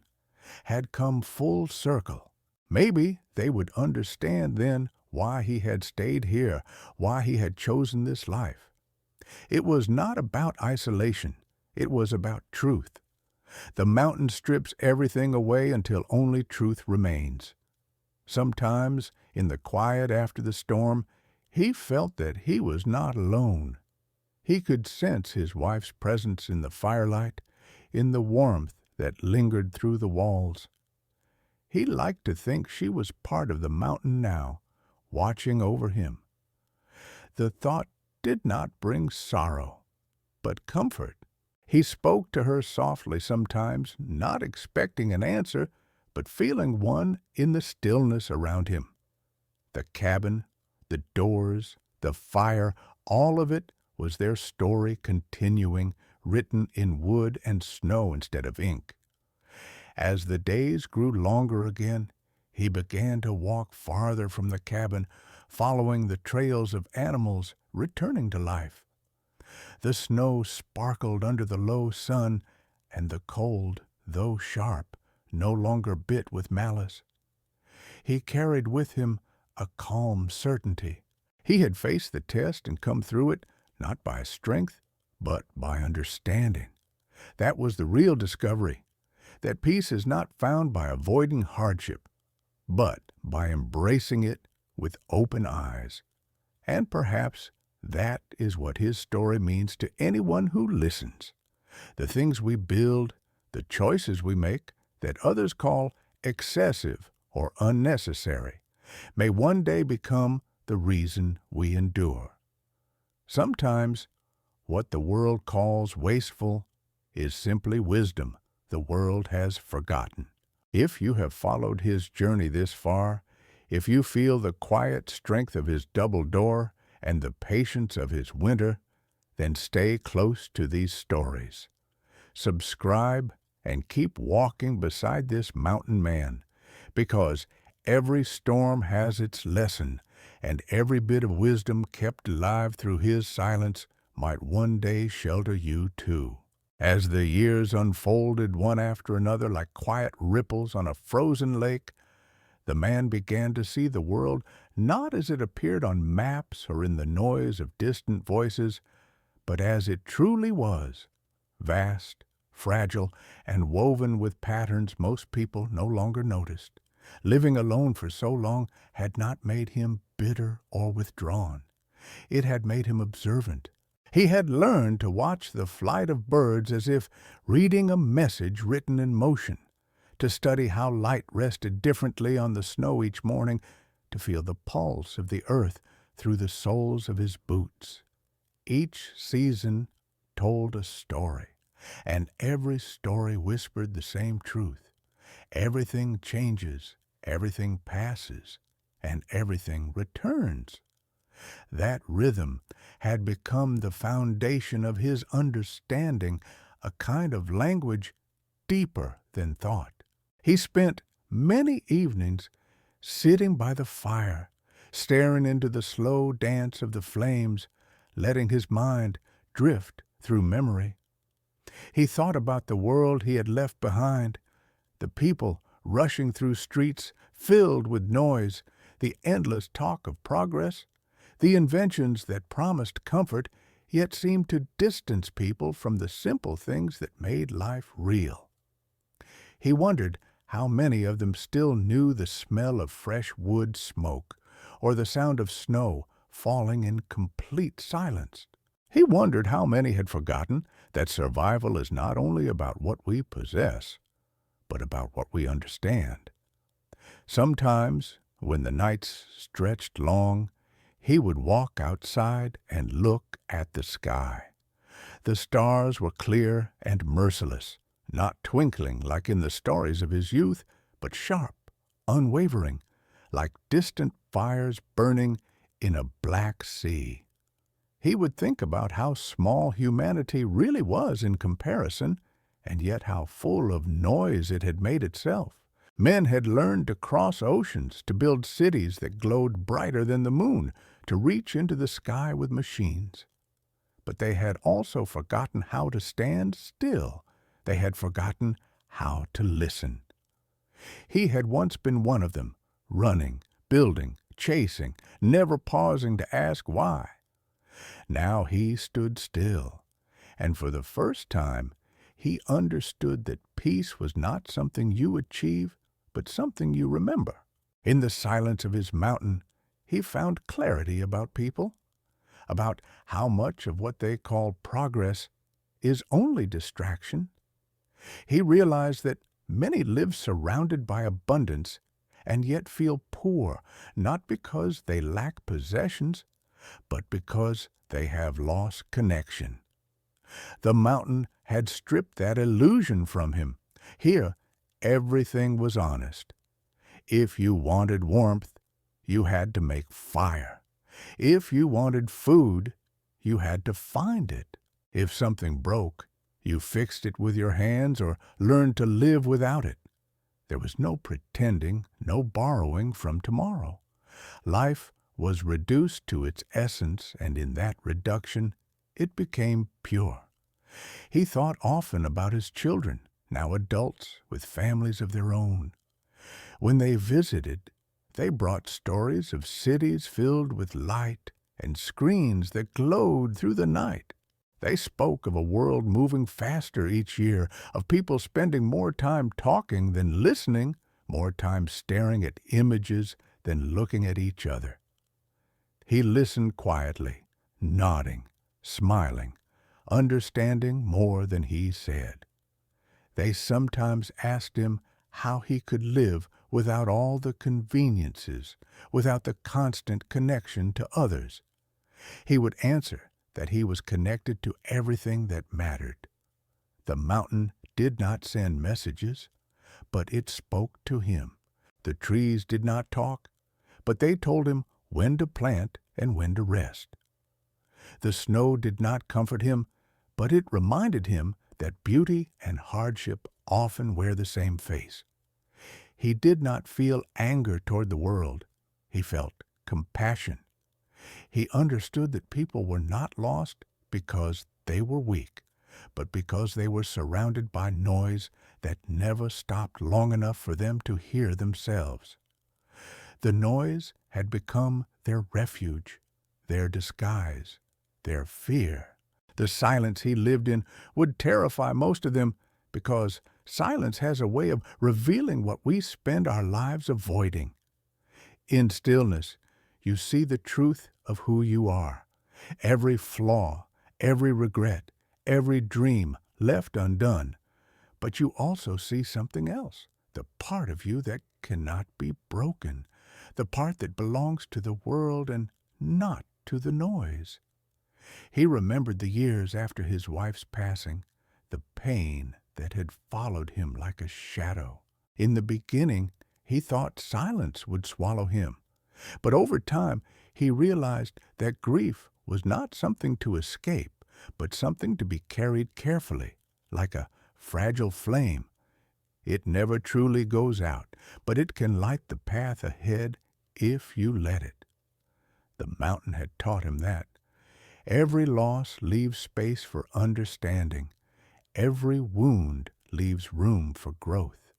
had come full circle. Maybe they would understand then why he had stayed here, why he had chosen this life. It was not about isolation. It was about truth. The mountain strips everything away until only truth remains. Sometimes, in the quiet after the storm, he felt that he was not alone. He could sense his wife's presence in the firelight, in the warmth that lingered through the walls. He liked to think she was part of the mountain now, watching over him. The thought did not bring sorrow, but comfort. He spoke to her softly sometimes, not expecting an answer, but feeling one in the stillness around him. The cabin, the doors, the fire, all of it was their story continuing, written in wood and snow instead of ink. As the days grew longer again, he began to walk farther from the cabin, following the trails of animals returning to life. The snow sparkled under the low sun, and the cold, though sharp, no longer bit with malice. He carried with him a calm certainty. He had faced the test and come through it, not by strength, but by understanding. That was the real discovery, that peace is not found by avoiding hardship, but by embracing it with open eyes. And perhaps that is what his story means to anyone who listens. The things we build, the choices we make that others call excessive or unnecessary, may one day become the reason we endure. Sometimes what the world calls wasteful is simply wisdom the world has forgotten. If you have followed his journey this far, if you feel the quiet strength of his double door and the patience of his winter, then stay close to these stories. Subscribe and keep walking beside this mountain man, because every storm has its lesson, and every bit of wisdom kept alive through his silence might one day shelter you too. As the years unfolded one after another like quiet ripples on a frozen lake, the man began to see the world not as it appeared on maps or in the noise of distant voices, but as it truly was, vast, fragile, and woven with patterns most people no longer noticed. Living alone for so long had not made him bitter or withdrawn. It had made him observant. He had learned to watch the flight of birds as if reading a message written in motion, to study how light rested differently on the snow each morning, to feel the pulse of the earth through the soles of his boots. Each season told a story, and every story whispered the same truth. Everything changes, everything passes, and everything returns. That rhythm had become the foundation of his understanding, a kind of language deeper than thought. He spent many evenings sitting by the fire, staring into the slow dance of the flames, letting his mind drift through memory. He thought about the world he had left behind, the people rushing through streets filled with noise, the endless talk of progress, the inventions that promised comfort yet seemed to distance people from the simple things that made life real. He wondered how many of them still knew the smell of fresh wood smoke, or the sound of snow falling in complete silence. He wondered how many had forgotten that survival is not only about what we possess, but about what we understand. Sometimes, when the nights stretched long, he would walk outside and look at the sky. The stars were clear and merciless, not twinkling like in the stories of his youth, but sharp, unwavering, like distant fires burning in a black sea. He would think about how small humanity really was in comparison, and yet how full of noise it had made itself. Men had learned to cross oceans, to build cities that glowed brighter than the moon, to reach into the sky with machines. But they had also forgotten how to stand still. They had forgotten how to listen. He had once been one of them, running, building, chasing, never pausing to ask why. Now he stood still, and for the first time he understood that peace was not something you achieve, but something you remember. In the silence of his mountain, he found clarity about people, about how much of what they call progress is only distraction. He realized that many live surrounded by abundance and yet feel poor, not because they lack possessions, but because they have lost connection. The mountain had stripped that illusion from him. Here, everything was honest. If you wanted warmth, you had to make fire. If you wanted food, you had to find it. If something broke, you fixed it with your hands or learned to live without it. There was no pretending, no borrowing from tomorrow. Life was reduced to its essence, and in that reduction, it became pure. He thought often about his children, now adults with families of their own. When they visited, they brought stories of cities filled with light and screens that glowed through the night. They spoke of a world moving faster each year, of people spending more time talking than listening, more time staring at images than looking at each other. He listened quietly, nodding, smiling, understanding more than he said. They sometimes asked him how he could live without all the conveniences, without the constant connection to others. He would answer that he was connected to everything that mattered. The mountain did not send messages, but it spoke to him. The trees did not talk, but they told him when to plant and when to rest. The snow did not comfort him, but it reminded him that beauty and hardship often wear the same face. He did not feel anger toward the world. He felt compassion. He understood that people were not lost because they were weak, but because they were surrounded by noise that never stopped long enough for them to hear themselves. The noise had become their refuge, their disguise, their fear. The silence he lived in would terrify most of them because Silence has a way of revealing what we spend our lives avoiding. In stillness, you see the truth of who you are. Every flaw, every regret, every dream left undone. But you also see something else, the part of you that cannot be broken, the part that belongs to the world and not to the noise. He remembered the years after his wife's passing, the pain that had followed him like a shadow. In the beginning, he thought silence would swallow him. But over time, he realized that grief was not something to escape, but something to be carried carefully, like a fragile flame. It never truly goes out, but it can light the path ahead if you let it. The mountain had taught him that. Every loss leaves space for understanding. Every wound leaves room for growth.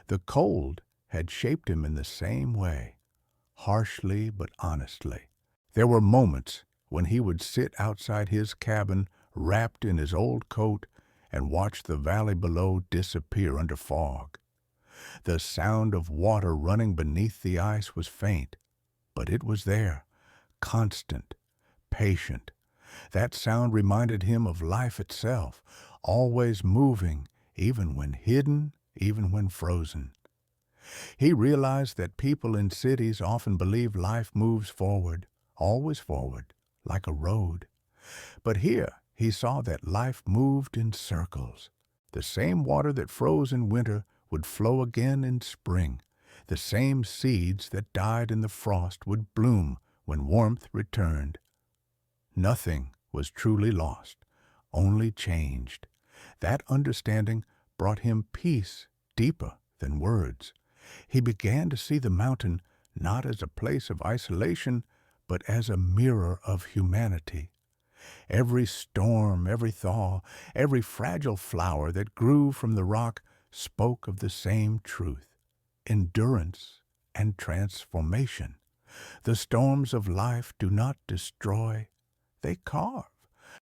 The cold had shaped him in the same way, harshly but honestly. There were moments when he would sit outside his cabin, wrapped in his old coat, and watch the valley below disappear under fog. The sound of water running beneath the ice was faint, but it was there, constant, patient. That sound reminded him of life itself, always moving, even when hidden, even when frozen. He realized that people in cities often believe life moves forward, always forward, like a road. But here he saw that life moved in circles. The same water that froze in winter would flow again in spring. The same seeds that died in the frost would bloom when warmth returned. Nothing was truly lost, only changed. That understanding brought him peace deeper than words. He began to see the mountain not as a place of isolation, but as a mirror of humanity. Every storm, every thaw, every fragile flower that grew from the rock spoke of the same truth, endurance and transformation. The storms of life do not destroy, they carve.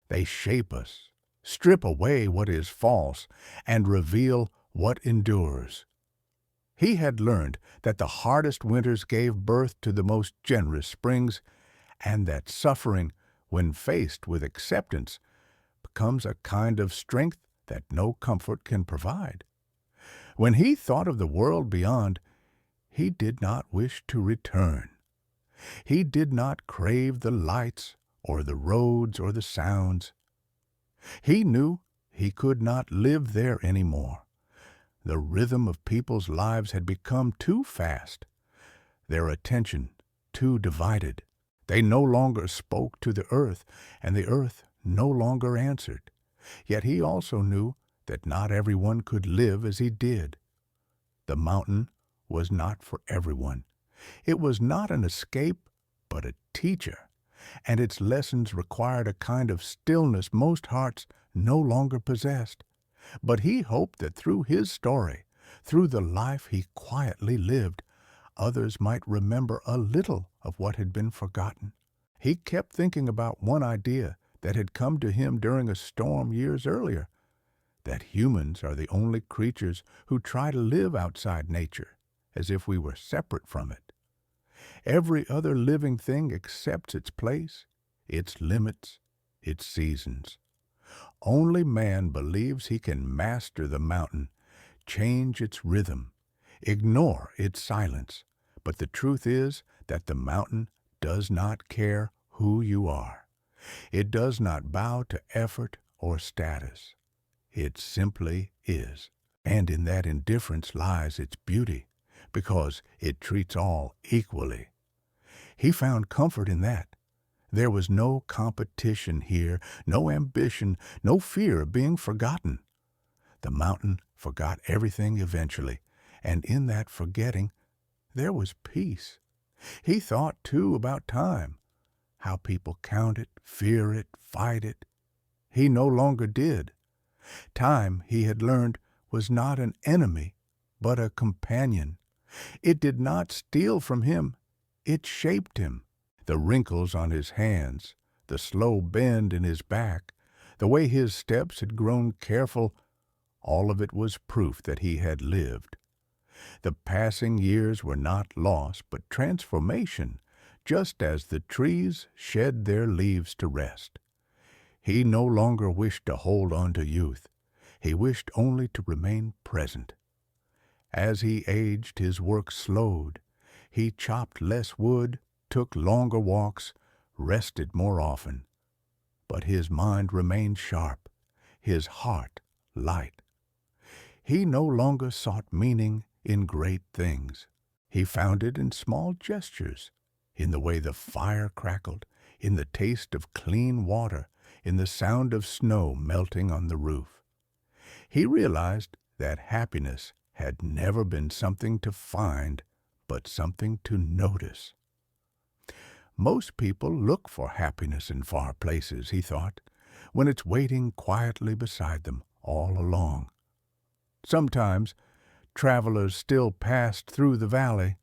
They shape us, strip away what is false, and reveal what endures. He had learned that the hardest winters gave birth to the most generous springs, and that suffering, when faced with acceptance, becomes a kind of strength that no comfort can provide. When he thought of the world beyond, he did not wish to return. He did not crave the lights or the roads or the sounds. He knew he could not live there anymore. The rhythm of people's lives had become too fast, their attention too divided. They no longer spoke to the earth, and the earth no longer answered. Yet he also knew that not everyone could live as he did. The mountain was not for everyone. It was not an escape, but a teacher, and its lessons required a kind of stillness most hearts no longer possessed. But he hoped that through his story, through the life he quietly lived, others might remember a little of what had been forgotten. He kept thinking about one idea that had come to him during a storm years earlier, that humans are the only creatures who try to live outside nature, as if we were separate from it. Every other living thing accepts its place, its limits, its seasons. Only man believes he can master the mountain, change its rhythm, ignore its silence. But the truth is that the mountain does not care who you are. It does not bow to effort or status. It simply is. And in that indifference lies its beauty, because it treats all equally. He found comfort in that. There was no competition here, no ambition, no fear of being forgotten. The mountain forgot everything eventually, and in that forgetting, there was peace. He thought, too, about time, how people count it, fear it, fight it. He no longer did. Time, he had learned, was not an enemy, but a companion. It did not steal from him, it shaped him. The wrinkles on his hands, the slow bend in his back, the way his steps had grown careful, All of it was proof that he had lived. The passing years were not loss, but transformation, just as the trees shed their leaves to rest. He no longer wished to hold on to youth. He wished only to remain present. As he aged, his work slowed. He chopped less wood, took longer walks, rested more often. But his mind remained sharp, his heart light. He no longer sought meaning in great things. He found it in small gestures, in the way the fire crackled, in the taste of clean water, in the sound of snow melting on the roof. He realized that happiness had never been something to find, but something to notice. Most people look for happiness in far places, he thought, when it's waiting quietly beside them all along. Sometimes travelers still passed through the valley.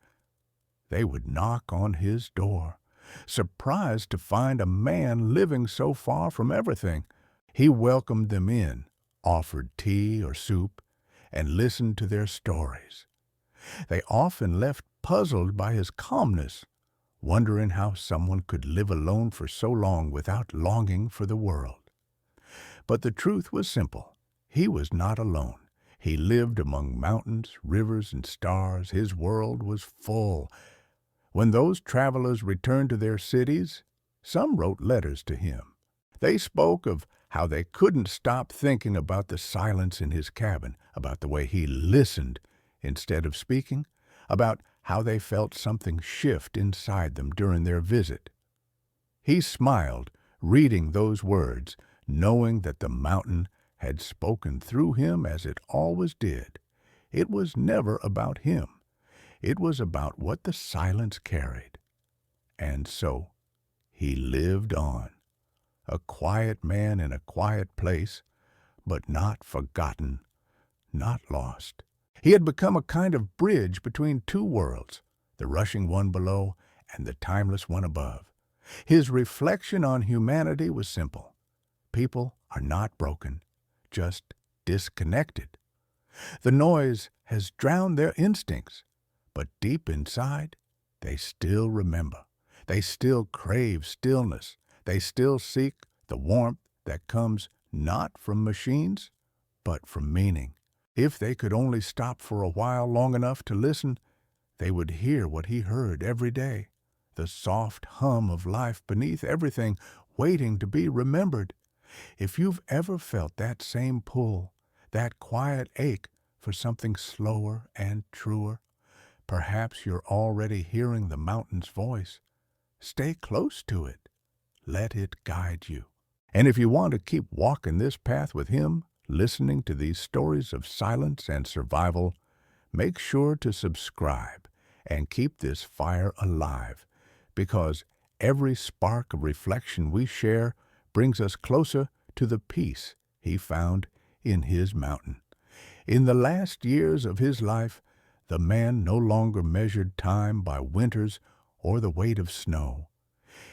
They would knock on his door, surprised to find a man living so far from everything. He welcomed them in, offered tea or soup, and listened to their stories. They often left puzzled by his calmness, wondering how someone could live alone for so long without longing for the world. But the truth was simple. He was not alone. He lived among mountains, rivers, and stars. His world was full. When those travelers returned to their cities, some wrote letters to him. They spoke of how they couldn't stop thinking about the silence in his cabin, about the way he listened instead of speaking, about how they felt something shift inside them during their visit. He smiled, reading those words, knowing that the mountain had spoken through him as it always did. It was never about him. It was about what the silence carried. And so he lived on, a quiet man in a quiet place, but not forgotten, not lost. He had become a kind of bridge between two worlds, the rushing one below and the timeless one above. His reflection on humanity was simple. People are not broken, just disconnected. The noise has drowned their instincts, but deep inside, they still remember. They still crave stillness. They still seek the warmth that comes not from machines, but from meaning. If they could only stop for a while long enough to listen, they would hear what he heard every day, the soft hum of life beneath everything, waiting to be remembered. If you've ever felt that same pull, that quiet ache for something slower and truer, perhaps you're already hearing the mountain's voice. Stay close to it. Let it guide you. And if you want to keep walking this path with him, listening to these stories of silence and survival, make sure to subscribe and keep this fire alive, because every spark of reflection we share brings us closer to the peace he found in his mountain. In the last years of his life, the man no longer measured time by winters or the weight of snow.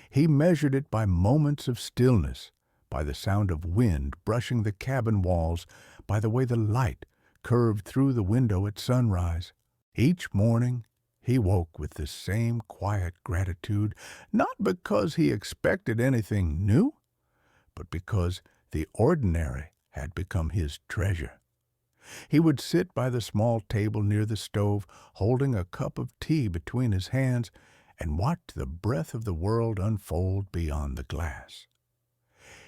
He measured it by moments of stillness, by the sound of wind brushing the cabin walls, by the way the light curved through the window at sunrise. Each morning he woke with the same quiet gratitude, not because he expected anything new, but because the ordinary had become his treasure. He would sit by the small table near the stove, holding a cup of tea between his hands, and watch the breath of the world unfold beyond the glass.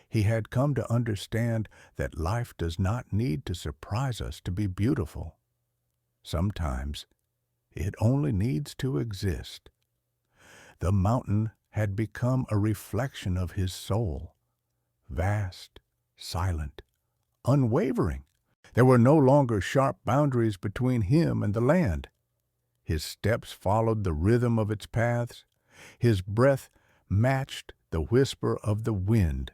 He had come to understand that life does not need to surprise us to be beautiful. Sometimes it only needs to exist. The mountain had become a reflection of his soul, vast, silent, unwavering. There were no longer sharp boundaries between him and the land. His steps followed the rhythm of its paths. His breath matched the whisper of the wind.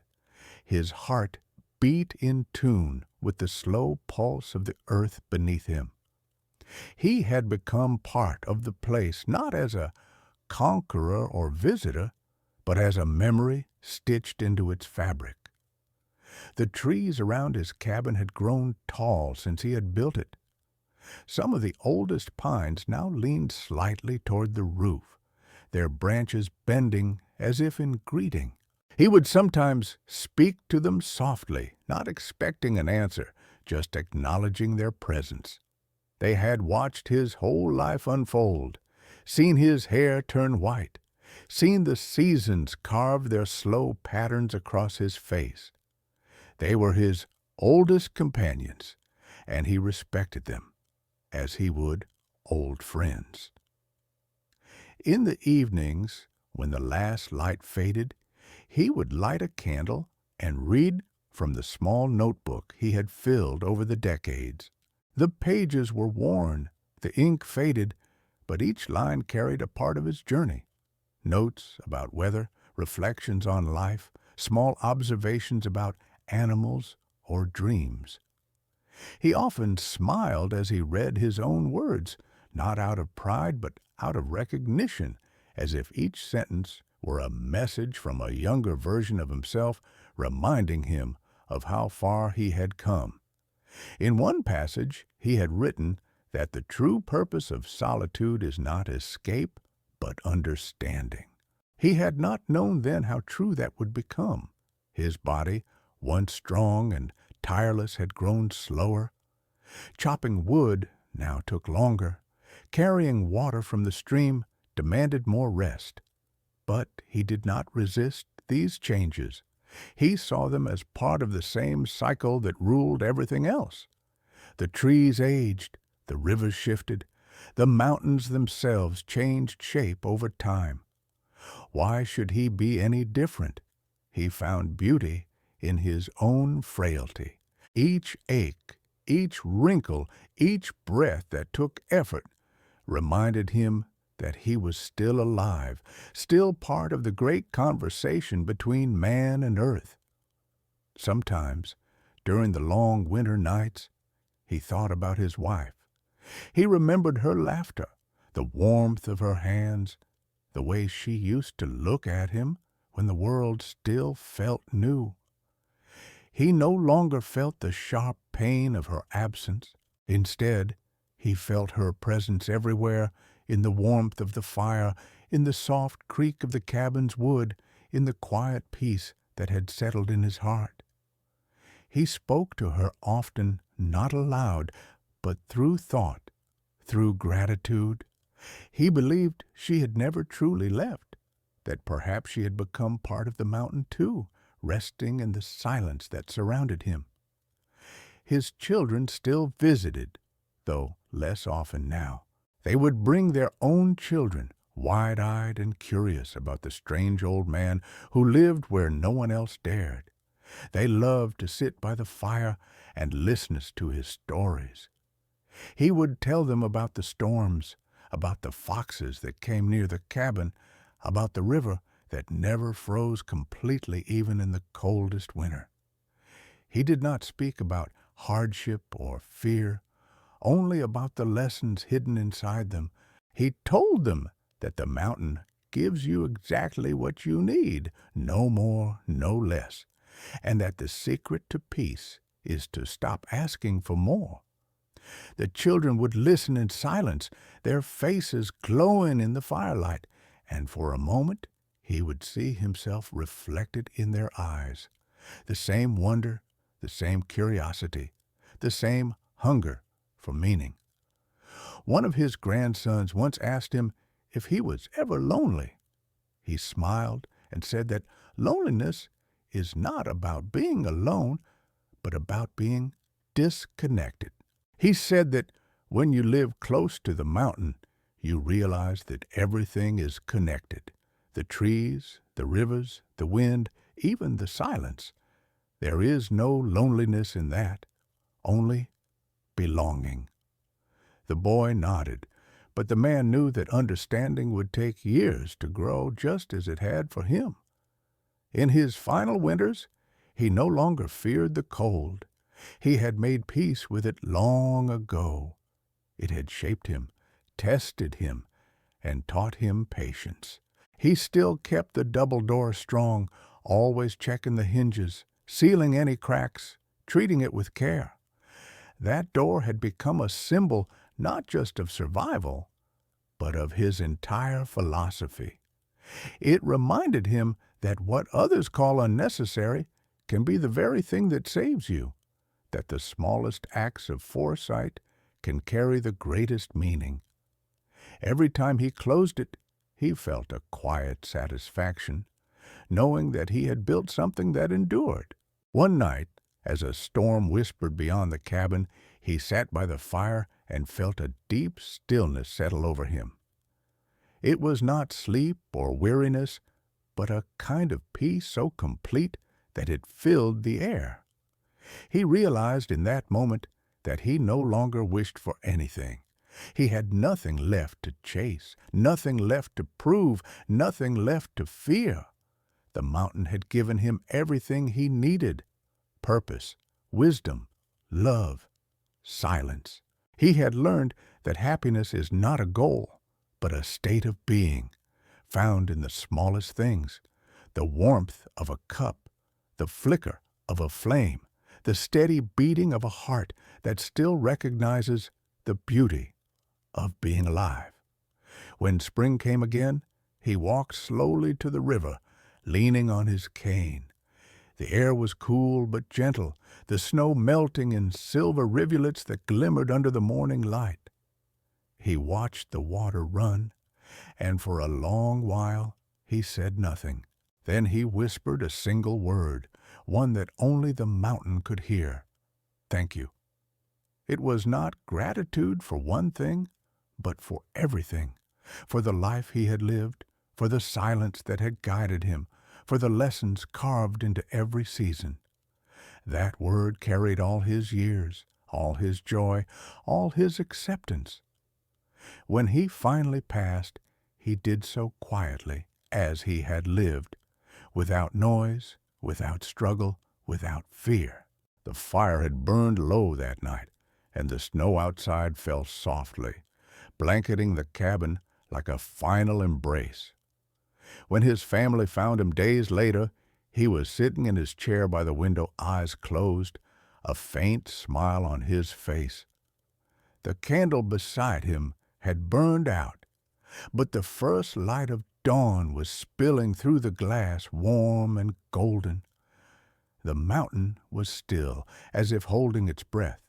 His heart beat in tune with the slow pulse of the earth beneath him. He had become part of the place, not as a conqueror or visitor, but as a memory stitched into its fabric. The trees around his cabin had grown tall since he had built it. Some of the oldest pines now leaned slightly toward the roof, their branches bending as if in greeting. He would sometimes speak to them softly, not expecting an answer, just acknowledging their presence. They had watched his whole life unfold, seen his hair turn white, seen the seasons carve their slow patterns across his face. They were his oldest companions, and he respected them as he would old friends. In the evenings, when the last light faded, he would light a candle and read from the small notebook he had filled over the decades. The pages were worn, the ink faded, but each line carried a part of his journey. Notes about weather, reflections on life, small observations about animals or dreams. He often smiled as he read his own words, not out of pride but out of recognition, as if each sentence were a message from a younger version of himself, reminding him of how far he had come. In one passage he had written that the true purpose of solitude is not escape, but understanding. He had not known then how true that would become. His body, once strong and tireless, had grown slower. Chopping wood now took longer. Carrying water from the stream demanded more rest. But he did not resist these changes. He saw them as part of the same cycle that ruled everything else. The trees aged, the rivers shifted, the mountains themselves changed shape over time. Why should he be any different? He found beauty in his own frailty. Each ache, each wrinkle, each breath that took effort reminded him that he was still alive, still part of the great conversation between man and earth. Sometimes, during the long winter nights, he thought about his wife. He remembered her laughter, the warmth of her hands, the way she used to look at him when the world still felt new. He no longer felt the sharp pain of her absence. Instead, he felt her presence everywhere, in the warmth of the fire, in the soft creak of the cabin's wood, in the quiet peace that had settled in his heart. He spoke to her often, not aloud, but through thought, through gratitude. He believed she had never truly left, that perhaps she had become part of the mountain too, resting in the silence that surrounded him. His children still visited, though less often now. They would bring their own children, wide-eyed and curious about the strange old man who lived where no one else dared. They loved to sit by the fire and listen to his stories. He would tell them about the storms, about the foxes that came near the cabin, about the river that never froze completely even in the coldest winter. He did not speak about hardship or fear, only about the lessons hidden inside them. He told them that the mountain gives you exactly what you need, no more, no less, and that the secret to peace is to stop asking for more. The children would listen in silence, their faces glowing in the firelight, and for a moment he would see himself reflected in their eyes. The same wonder, the same curiosity, the same hunger for meaning. One of his grandsons once asked him if he was ever lonely. He smiled and said that loneliness is not about being alone, but about being disconnected. He said that when you live close to the mountain, you realize that everything is connected. The trees, the rivers, the wind, even the silence. There is no loneliness in that, only belonging. The boy nodded, but the man knew that understanding would take years to grow just as it had for him. In his final winters, he no longer feared the cold. He had made peace with it long ago. It had shaped him, tested him, and taught him patience. He still kept the double door strong, always checking the hinges, sealing any cracks, treating it with care. That door had become a symbol not just of survival, but of his entire philosophy. It reminded him that what others call unnecessary can be the very thing that saves you, that the smallest acts of foresight can carry the greatest meaning. Every time he closed it, he felt a quiet satisfaction, knowing that he had built something that endured. One night, as a storm whispered beyond the cabin, he sat by the fire and felt a deep stillness settle over him. It was not sleep or weariness, but a kind of peace so complete that it filled the air. He realized in that moment that he no longer wished for anything. He had nothing left to chase, nothing left to prove, nothing left to fear. The mountain had given him everything he needed: purpose, wisdom, love, silence. He had learned that happiness is not a goal, but a state of being, found in the smallest things: the warmth of a cup, the flicker of a flame, the steady beating of a heart that still recognizes the beauty of being alive. When spring came again, he walked slowly to the river, leaning on his cane. The air was cool but gentle, the snow melting in silver rivulets that glimmered under the morning light. He watched the water run, and for a long while he said nothing. Then he whispered a single word, one that only the mountain could hear: "Thank you." It was not gratitude for one thing, but for everything, for the life he had lived, for the silence that had guided him, for the lessons carved into every season. That word carried all his years, all his joy, all his acceptance. When he finally passed, he did so quietly, as he had lived, without noise, without struggle, without fear. The fire had burned low that night, and the snow outside fell softly, blanketing the cabin like a final embrace. When his family found him days later, he was sitting in his chair by the window, eyes closed, a faint smile on his face. The candle beside him had burned out, but the first light of dawn was spilling through the glass, warm and golden. The mountain was still, as if holding its breath.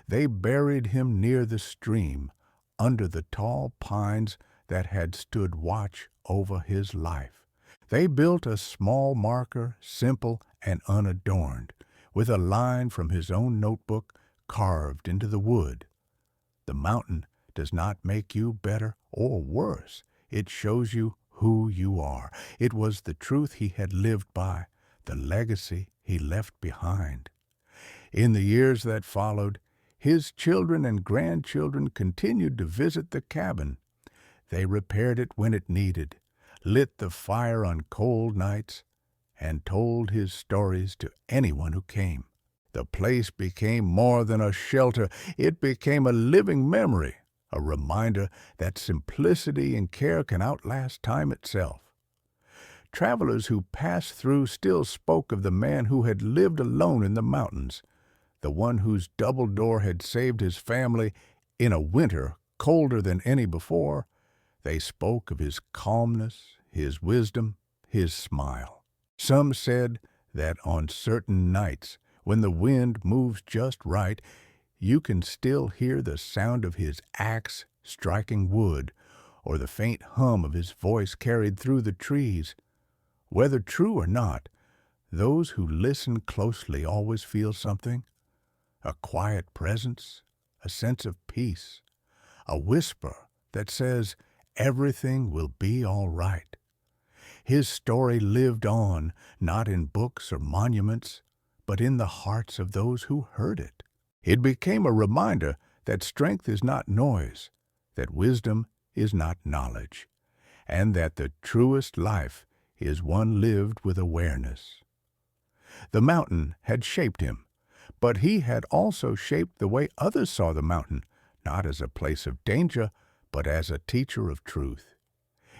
They buried him near the stream, under the tall pines that had stood watch over his life. They built a small marker, simple and unadorned, with a line from his own notebook carved into the wood. The mountain does not make you better or worse. It shows you who you are. It was the truth he had lived by, the legacy he left behind. In the years that followed, his children and grandchildren continued to visit the cabin. They repaired it when it needed, lit the fire on cold nights, and told his stories to anyone who came. The place became more than a shelter. It became a living memory, a reminder that simplicity and care can outlast time itself. Travelers who passed through still spoke of the man who had lived alone in the mountains, the one whose double door had saved his family in a winter colder than any before. They spoke of his calmness, his wisdom, his smile. Some said that on certain nights, when the wind moves just right, you can still hear the sound of his axe striking wood, or the faint hum of his voice carried through the trees. Whether true or not, those who listen closely always feel something: a quiet presence, a sense of peace, a whisper that says everything will be all right. His story lived on, not in books or monuments, but in the hearts of those who heard it. It became a reminder that strength is not noise, that wisdom is not knowledge, and that the truest life is one lived with awareness. The mountain had shaped him, but he had also shaped the way others saw the mountain, not as a place of danger, but as a teacher of truth.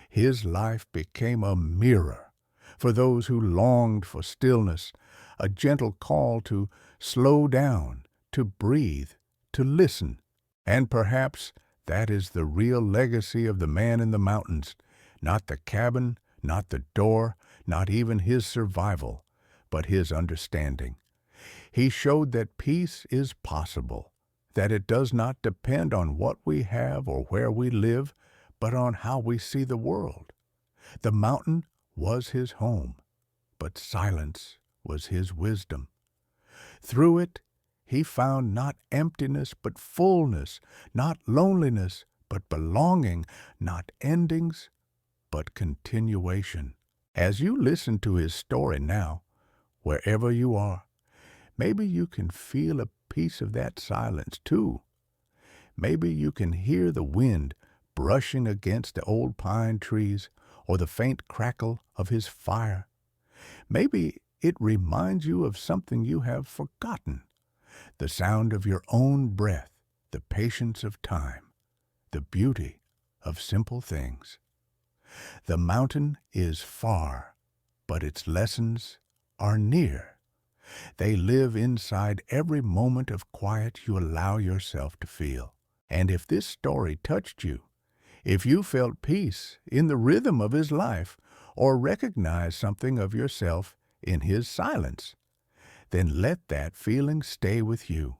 His life became a mirror for those who longed for stillness, a gentle call to slow down, to breathe, to listen. And perhaps that is the real legacy of the man in the mountains, not the cabin, not the door, not even his survival, but his understanding. He showed that peace is possible, that it does not depend on what we have or where we live, but on how we see the world. The mountain was his home, but silence was his wisdom. Through it, he found not emptiness but fullness, not loneliness but belonging, not endings but continuation. As you listen to his story now, wherever you are, maybe you can feel a piece of that silence too. Maybe you can hear the wind brushing against the old pine trees or the faint crackle of his fire. Maybe it reminds you of something you have forgotten, the sound of your own breath, the patience of time, the beauty of simple things. The mountain is far, but its lessons are near. They live inside every moment of quiet you allow yourself to feel. And if this story touched you, if you felt peace in the rhythm of his life, or recognized something of yourself in his silence, then let that feeling stay with you.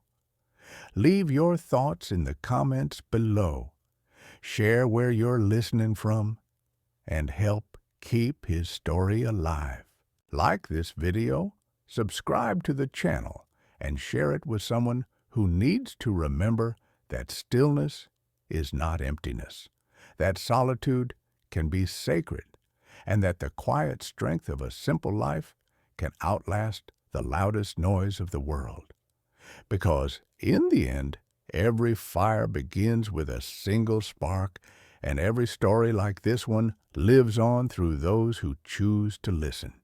Leave your thoughts in the comments below. Share where you're listening from, and help keep his story alive. Like this video, subscribe to the channel, and share it with someone who needs to remember that stillness is not emptiness, that solitude can be sacred, and that the quiet strength of a simple life can outlast the loudest noise of the world. Because in the end, every fire begins with a single spark, and every story like this one lives on through those who choose to listen.